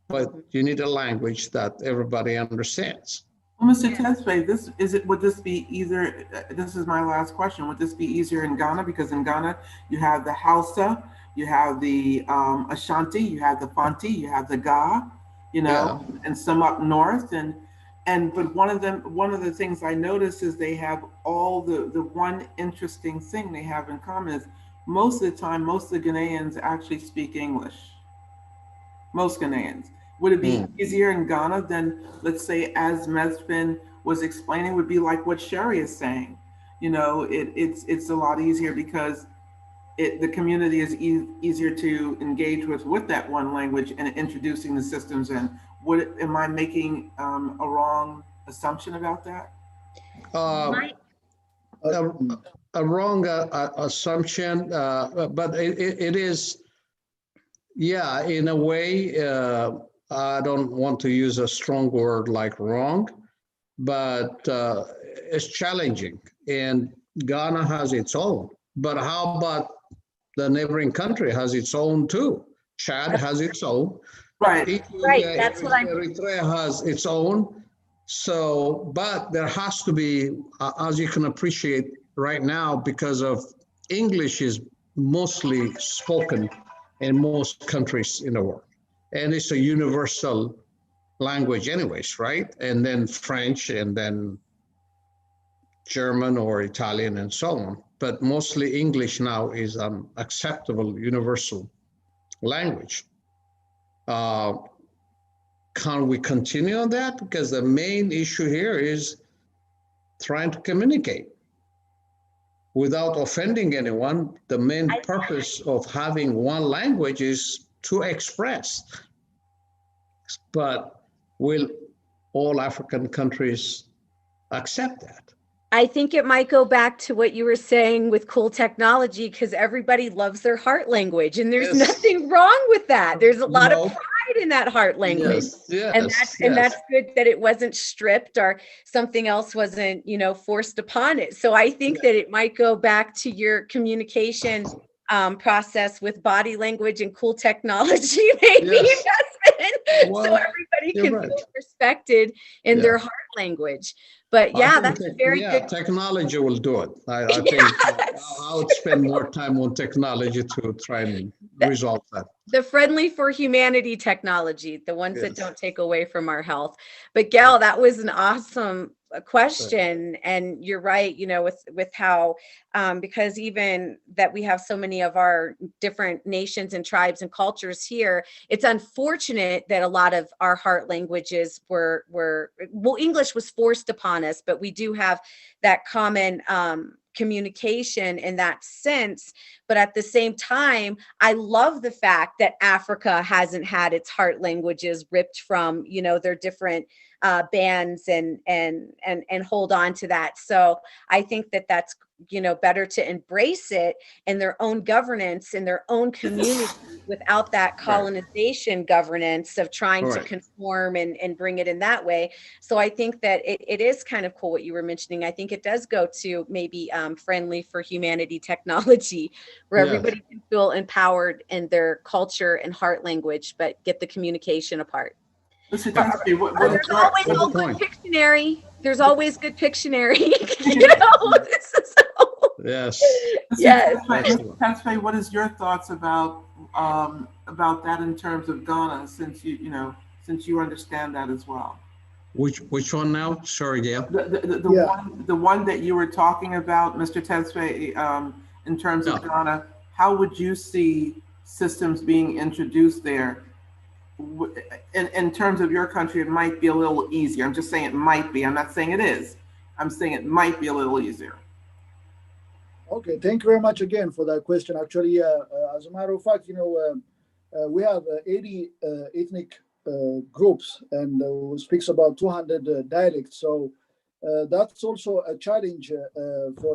but you need a language that everybody understands. Well, Mr. Tesfaye, would this be either, this is my last question, would this be easier in Ghana? Because in Ghana, you have the Hausa, you have the Ashanti, you have the Fanti, you have the Ga, you know, and some up north. But one of the things I noticed is they have all the one interesting thing they have in common is most of the time, most of the Ghanaians actually speak English. Most Ghanaians. Would it be easier in Ghana than, let's say, as Mesfin was explaining, would be like what Sherry is saying? You know, it's a lot easier because the community is easier to engage with that one language and introducing the systems in. Am I making a wrong assumption about that? A wrong assumption, but it is, yeah, in a way. I don't want to use a strong word like wrong, but it's challenging. And Ghana has its own. But how about the neighboring country has its own too? Chad has its own. Right. Right. That's what I'm. Eritrea has its own. So, but there has to be, as you can appreciate right now, because of English is mostly spoken in most countries in the world. And it's a universal language anyways, right? And then French, and then German or Italian, and so on. But mostly English now is an acceptable universal language. Can we continue on that? Because the main issue here is trying to communicate without offending anyone. The main purpose of having one language is to express. But will all African countries accept that? I think it might go back to what you were saying with cool technology, because everybody loves their heart language, and there's nothing wrong with that. There's a lot of pride in that heart language. And that's good that it wasn't stripped or something else wasn't, you know, forced upon it. So I think that it might go back to your communication process with body language and cool technology, maybe. Well, so everybody can feel respected in their heart language. But yeah, that's very good. Technology will do it. I think I would spend more time on technology to try and resolve that. The friendly for humanity technology, the ones that don't take away from our health. But Gail, that was an awesome question. And you're right, you know, with how, because even that we have so many of our different nations and tribes and cultures here, it's unfortunate that a lot of our heart languages were well, English was forced upon us, but we do have that common communication in that sense. But at the same time, I love the fact that Africa hasn't had its heart languages ripped from, you know, their different bands and hold on to that. So I think that that's, you know, better to embrace it in their own governance, in their own community, without that colonization governance of trying to Right. conform and bring it in that way. So I think that it is kind of cool what you were mentioning. I think it does go to maybe friendly for humanity technology, where Yes. everybody can feel empowered in their culture and heart language, but get the communication apart. Mr. Tensky, what There's is your, always Good all good point. Pictionary. There's always good Pictionary. You know, this is Yes. yes. Excellent. Tensky, what is your thoughts about that in terms of Ghana, since since you understand that as well? Which one now? Sorry, Gail. The one that you were talking about, Mr. Tensky, in terms of Yeah. Ghana, how would you see systems being introduced there? In terms of your country, it might be a little easier. I'm just saying it might be. I'm not saying it is. I'm saying it might be a little easier. Okay, thank you very much again for that question. Actually, as a matter of fact, we have 80 ethnic groups, and speaks about 200 dialects. So that's also a challenge for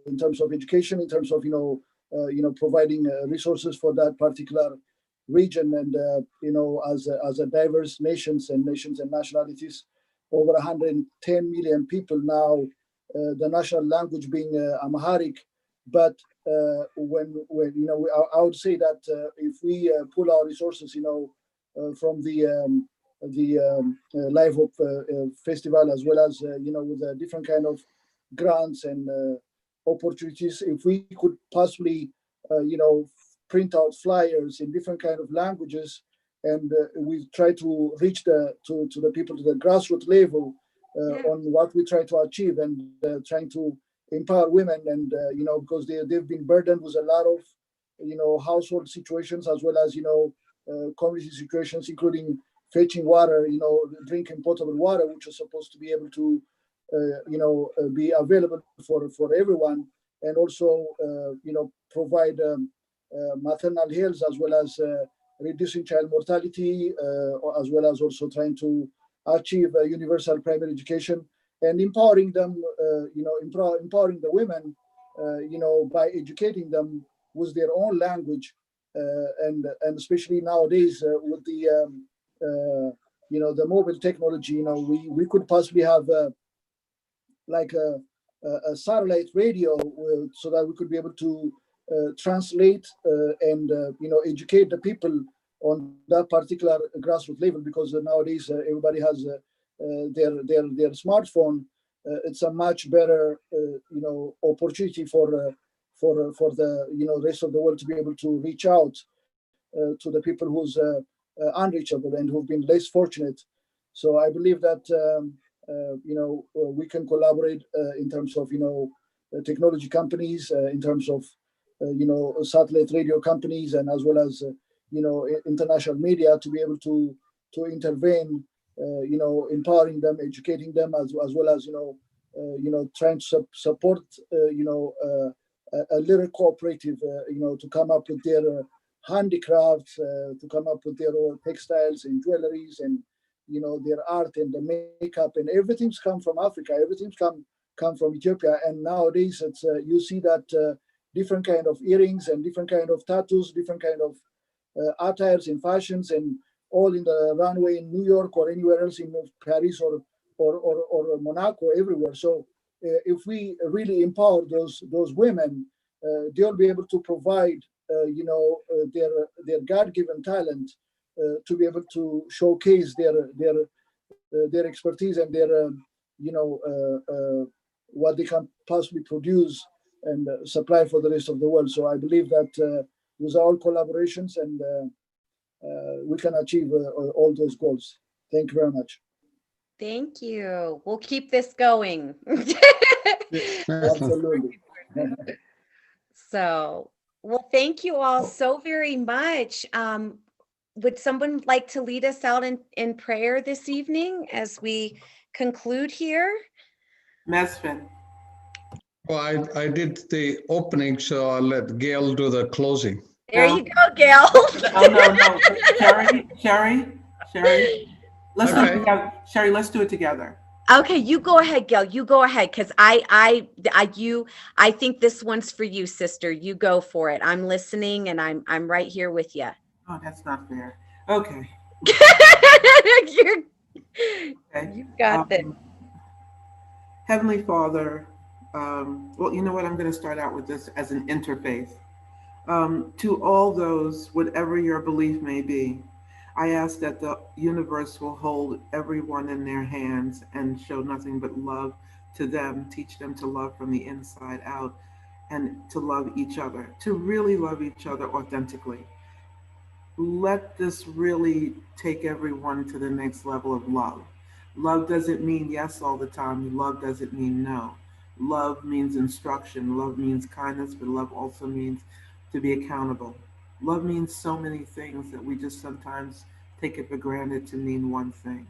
in terms of education, in terms of providing resources for that particular region, and as a diverse nations and nationalities, over 110 million people now. The national language being Amharic, but when I would say that if we pull our resources, from the Live Hope Festival, as well as with a different kind of grants and opportunities, if we could possibly print out flyers in different kind of languages, and we try to reach to the people, to the grassroots level, on what we try to achieve, and trying to empower women, and because they've been burdened with a lot of household situations, as well as community situations, including fetching water, drinking potable water, which is supposed to be able to be available for everyone, and also provide maternal health, as well as reducing child mortality, as well as also trying to achieve universal primary education, and empowering them, empowering the women, by educating them with their own language, and especially nowadays with the the mobile technology, we could possibly have like a satellite radio, so that we could be able to translate and educate the people on that particular grassroots level, because nowadays everybody has their smartphone. It's a much better opportunity for the rest of the world to be able to reach out to the people who's unreachable and who've been less fortunate. So I believe that we can collaborate in terms of technology companies, in terms of satellite radio companies, and as well as international media, to be able to intervene, empowering them, educating them, as well as trying to support a little cooperative, to come up with their handicrafts, to come up with their textiles and jewelries, and their art and the makeup, and everything's come from Africa. Everything's come from Ethiopia, and nowadays it's you see that different kind of earrings and different kind of tattoos, different kind of attires and fashions, and all in the runway in New York or anywhere else, in Paris or Monaco, everywhere. So if we really empower those women, they'll be able to provide their God-given talent, to be able to showcase their expertise and their what they can possibly produce and supply for the rest of the world. So I believe that with all collaborations, and we can achieve all those goals. Thank you very much. Thank you. We'll keep this going. Absolutely. So, well, thank you all so very much. Would someone like to lead us out in prayer this evening as we conclude here? Mesfin. Well, I did the opening, so I'll let Gail do the closing. There you go, Gail. No. Sherry. Let's do it Okay. together. Sherry, let's do it together. Okay, you go ahead, Gail. You go ahead, because I think this one's for you, sister. You go for it. I'm listening, and I'm right here with you. Oh, that's not fair. Okay. You're, Okay. you got this. Heavenly Father, well, you know what? I'm going to start out with this as an interfaith. To all those, whatever your belief may be, I ask that the universe will hold everyone in their hands and show nothing but love to them, teach them to love from the inside out, and to love each other, to really love each other authentically. Let this really take everyone to the next level of love. Love doesn't mean yes all the time. Love doesn't mean no. Love means instruction. Love means kindness, but love also means to be accountable. Love means so many things that we just sometimes take it for granted to mean one thing.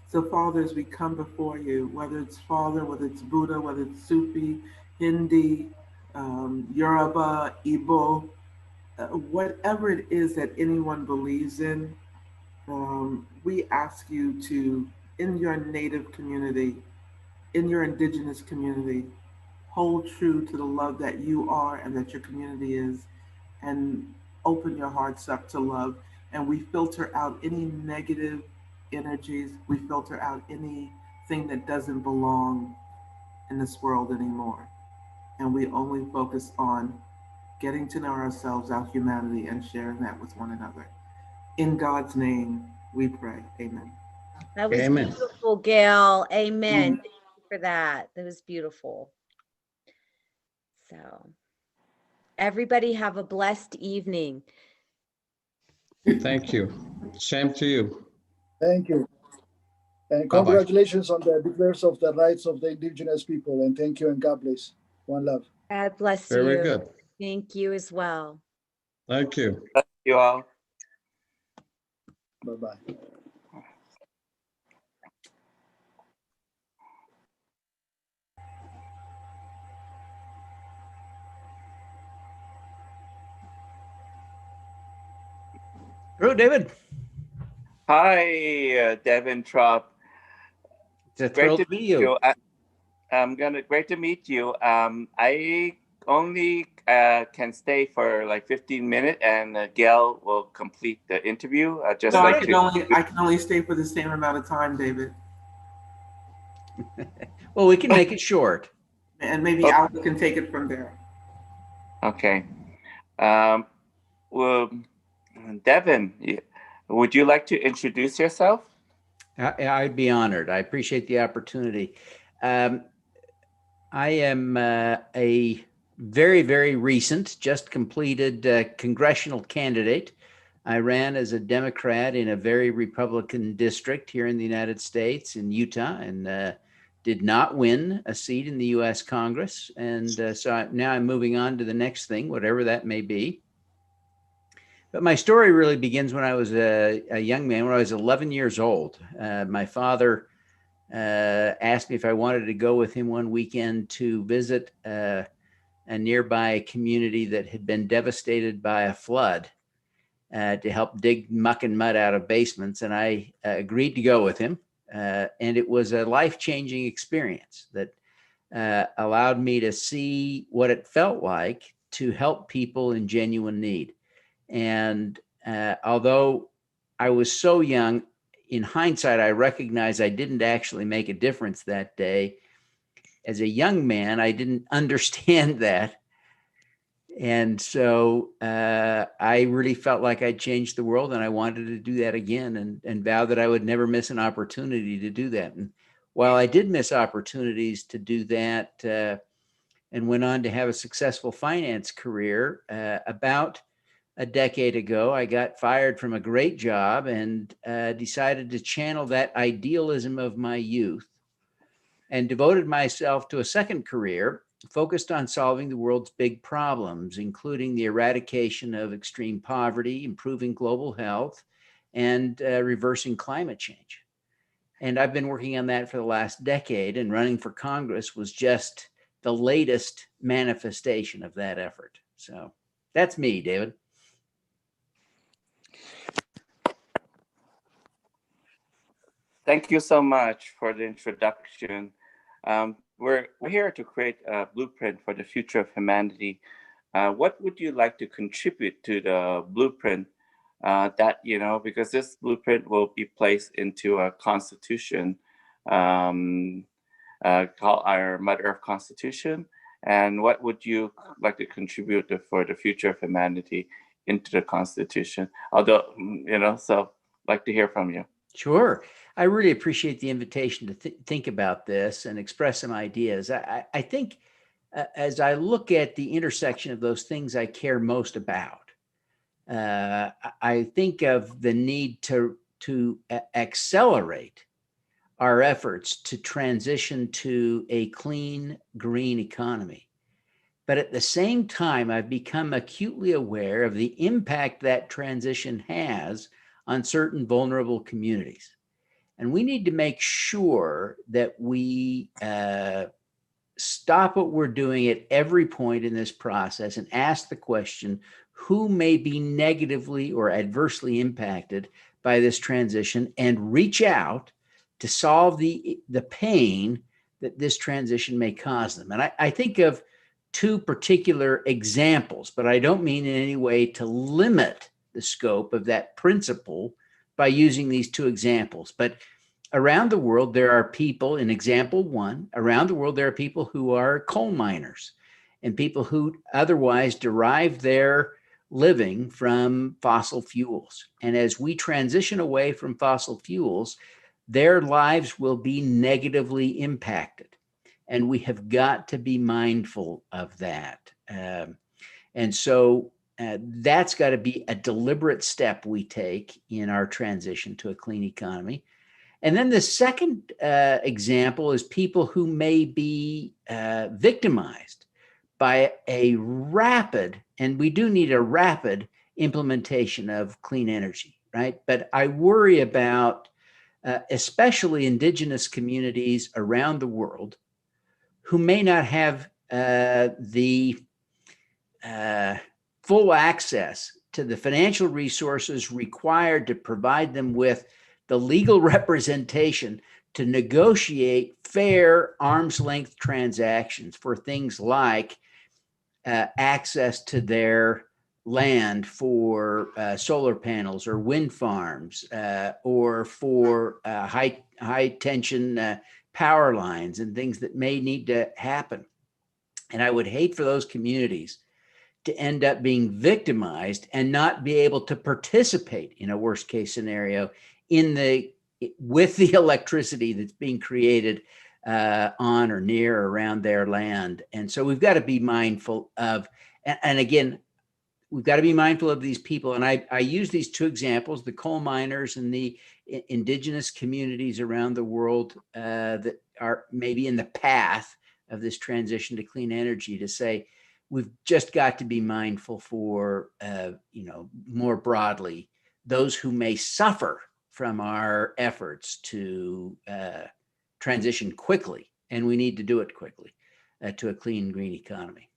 So, Father, as we come before you, whether it's Father, whether it's Buddha, whether it's Sufi, Hindi, Yoruba, Igbo, whatever it is that anyone believes in, we ask you to, in your native community, in your indigenous community, hold true to the love that you are and that your community is, and open your hearts up to love. And we filter out any negative energies, we filter out anything that doesn't belong in this world anymore. And we only focus on getting to know ourselves, our humanity, and sharing that with one another. In God's name, we pray. Amen. That was Amen. beautiful, Gail. Amen. Thank you for that. That was beautiful. So, everybody have a blessed evening. Thank you. Same to you. Thank you. And Bye-bye. congratulations on the declares of the rights of the indigenous people. And thank you and God bless. One love. God bless Very you. good. Thank you as well. Thank you. You all. Bye-bye. Hello, David. Hi, Devin Trop. It's a Great thrill to to meet meet you. you. Great to meet you. I only can stay for like 15 minutes, and Gail will complete the interview. I just So like to. I can only stay for the same amount of time, David. Well, we can make it short. And maybe Okay. Alex can take it from there. Okay. Well, Devin, would you like to introduce yourself? I'd be honored. I appreciate the opportunity. I am a very, very recent, just completed congressional candidate. I ran as a Democrat in a very Republican district here in the United States, in Utah, and did not win a seat in the U.S. Congress. And now I'm moving on to the next thing, whatever that may be. But my story really begins when I was a young man, when I was 11 years old. My father asked me if I wanted to go with him one weekend to visit a nearby community that had been devastated by a flood, to help dig muck and mud out of basements. And I agreed to go with him. And it was a life-changing experience that allowed me to see what it felt like to help people in genuine need. And although I was so young, in hindsight, I recognize I didn't actually make a difference that day. As a young man, I didn't understand that. And so I really felt like I'd changed the world, and I wanted to do that again, and vowed that I would never miss an opportunity to do that. And while I did miss opportunities to do that, and went on to have a successful finance career, about a decade ago, I got fired from a great job and decided to channel that idealism of my youth and devoted myself to a second career focused on solving the world's big problems, including the eradication of extreme poverty, improving global health, and reversing climate change. And I've been working on that for the last decade, and running for Congress was just the latest manifestation of that effort. So that's me, David. Thank you so much for the introduction. We're here to create a blueprint for the future of humanity. What would you like to contribute to the blueprint that, because this blueprint will be placed into a constitution called our Mother of Constitution. And what would you like to contribute for the future of humanity into the Constitution? Although, so like to hear from you. Sure. I really appreciate the invitation to think about this and express some ideas. I think as I look at the intersection of those things I care most about, I think of the need to accelerate our efforts to transition to a clean, green economy. But at the same time, I've become acutely aware of the impact that transition has on certain vulnerable communities. And we need to make sure that we stop what we're doing at every point in this process and ask the question, who may be negatively or adversely impacted by this transition, and reach out to solve the pain that this transition may cause them. And I think of two particular examples, but I don't mean in any way to limit the scope of that principle by using these two examples. But around the world, there are people, in example one, around the world, there are people who are coal miners and people who otherwise derive their living from fossil fuels. And as we transition away from fossil fuels, their lives will be negatively impacted. And we have got to be mindful of that. And so that's got to be a deliberate step we take in our transition to a clean economy. And then the second example is people who may be victimized by a rapid, and we do need a rapid implementation of clean energy, right? But I worry about especially indigenous communities around the world who may not have the full access to the financial resources required to provide them with the legal representation to negotiate fair arm's length transactions for things like access to their land for solar panels or wind farms or for high tension power lines and things that may need to happen. And I would hate for those communities to end up being victimized and not be able to participate in a worst case scenario with the electricity that's being created on or near or around their land. And so we've got to be mindful of, and again, we've got to be mindful of these people. And I use these two examples, the coal miners and the indigenous communities around the world that are maybe in the path of this transition to clean energy, to say, we've just got to be mindful for, more broadly, those who may suffer from our efforts to transition quickly, and we need to do it quickly, to a clean, green economy.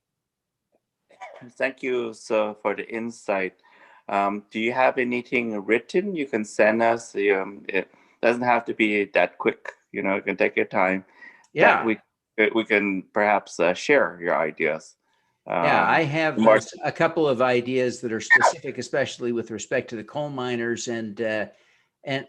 Thank you for the insight. Do you have anything written you can send us? It doesn't have to be that quick. You can take your time. Yeah, we can perhaps share your ideas. Yeah, I have a couple of ideas that are specific, especially with respect to the coal miners, and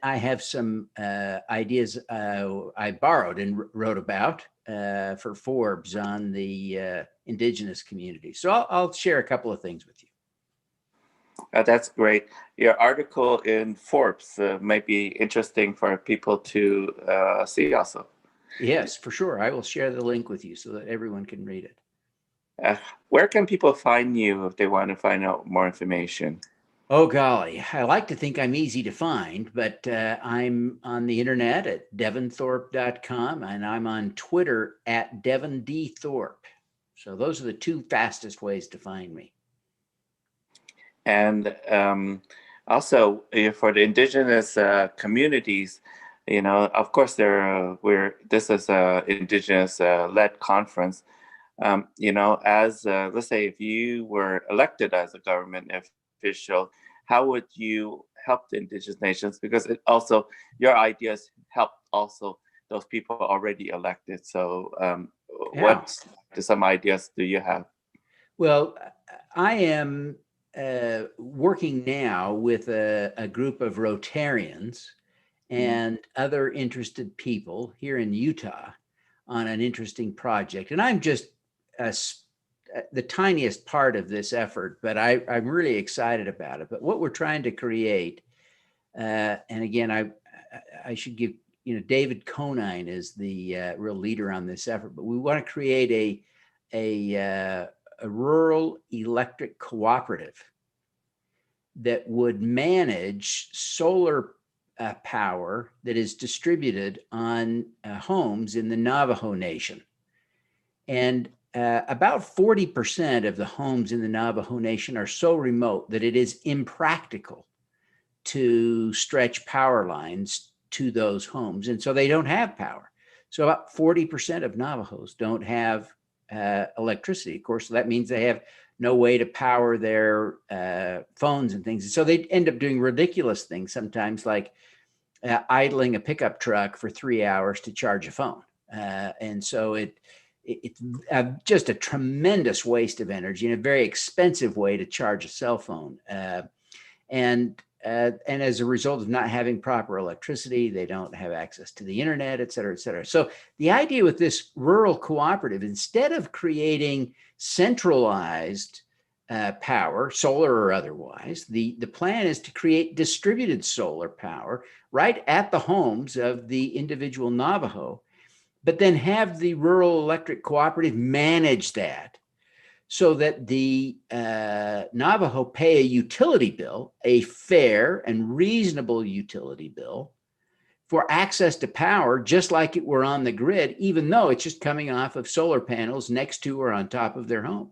I have some ideas I borrowed and wrote about for Forbes on the indigenous community. So I'll share a couple of things with you. That's great. Your article in Forbes might be interesting for people to see also. Yes, for sure. I will share the link with you so that everyone can read it. Where can people find you if they want to find out more information? Oh, golly. I like to think I'm easy to find, but I'm on the internet at devonthorpe.com, and I'm on Twitter at devondthorpe. So those are the two fastest ways to find me. And also for the indigenous communities, of course, this is an indigenous led conference. As let's say if you were elected as a government official, how would you help the indigenous nations, because it also, your ideas help also those people already elected. So what some ideas do you have? Well, I am working now with a group of Rotarians and other interested people here in Utah on an interesting project. And I'm just the tiniest part of this effort, but I'm really excited about it. But what we're trying to create, and again, I should give, David Conine is the real leader on this effort, but we want to create a rural electric cooperative that would manage solar power that is distributed on homes in the Navajo Nation. And about 40% of the homes in the Navajo Nation are so remote that it is impractical to stretch power lines to those homes. And so they don't have power. So about 40% of Navajos don't have electricity. Of course, that means they have no way to power their phones and things. So they end up doing ridiculous things sometimes, like idling a pickup truck for 3 hours to charge a phone. And so it's just a tremendous waste of energy and a very expensive way to charge a cell phone. And as a result of not having proper electricity, they don't have access to the internet, et cetera, et cetera. So the idea with this rural cooperative, instead of creating centralized power, solar or otherwise, the plan is to create distributed solar power right at the homes of the individual Navajo, but then have the rural electric cooperative manage that, so that the Navajo pay a utility bill, a fair and reasonable utility bill for access to power, just like it were on the grid, even though it's just coming off of solar panels next to or on top of their home.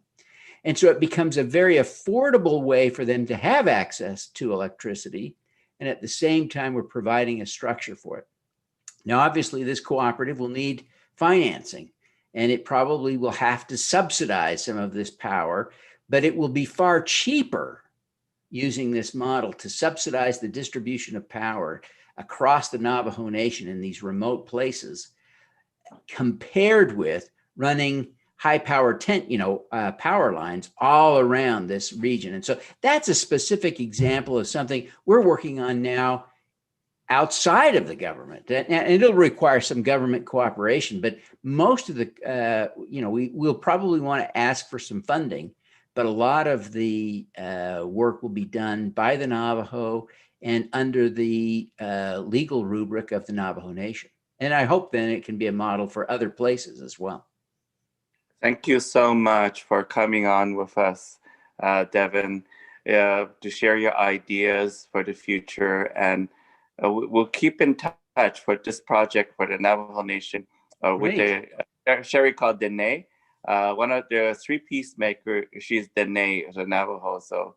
And so it becomes a very affordable way for them to have access to electricity. And at the same time, we're providing a structure for it. Now, obviously, this cooperative will need financing, and it probably will have to subsidize some of this power, but it will be far cheaper using this model to subsidize the distribution of power across the Navajo Nation in these remote places, compared with running high power power lines all around this region. And so that's a specific example of something we're working on now outside of the government, and it'll require some government cooperation, but most of the, we'll probably want to ask for some funding, but a lot of the work will be done by the Navajo and under the legal rubric of the Navajo Nation. And I hope then it can be a model for other places as well. Thank you so much for coming on with us, Devin, to share your ideas for the future. And we'll keep in touch for this project for the Navajo Nation with the Sherry called Dene. One of the three peacemakers, she's Dene, the Navajo. So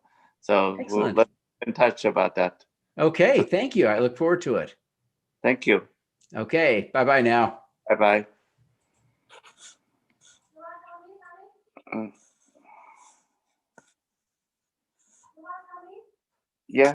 we'll let's keep in touch about that. Okay, thank you. I look forward to it. Thank you. Okay, bye-bye now. Bye-bye. Yeah.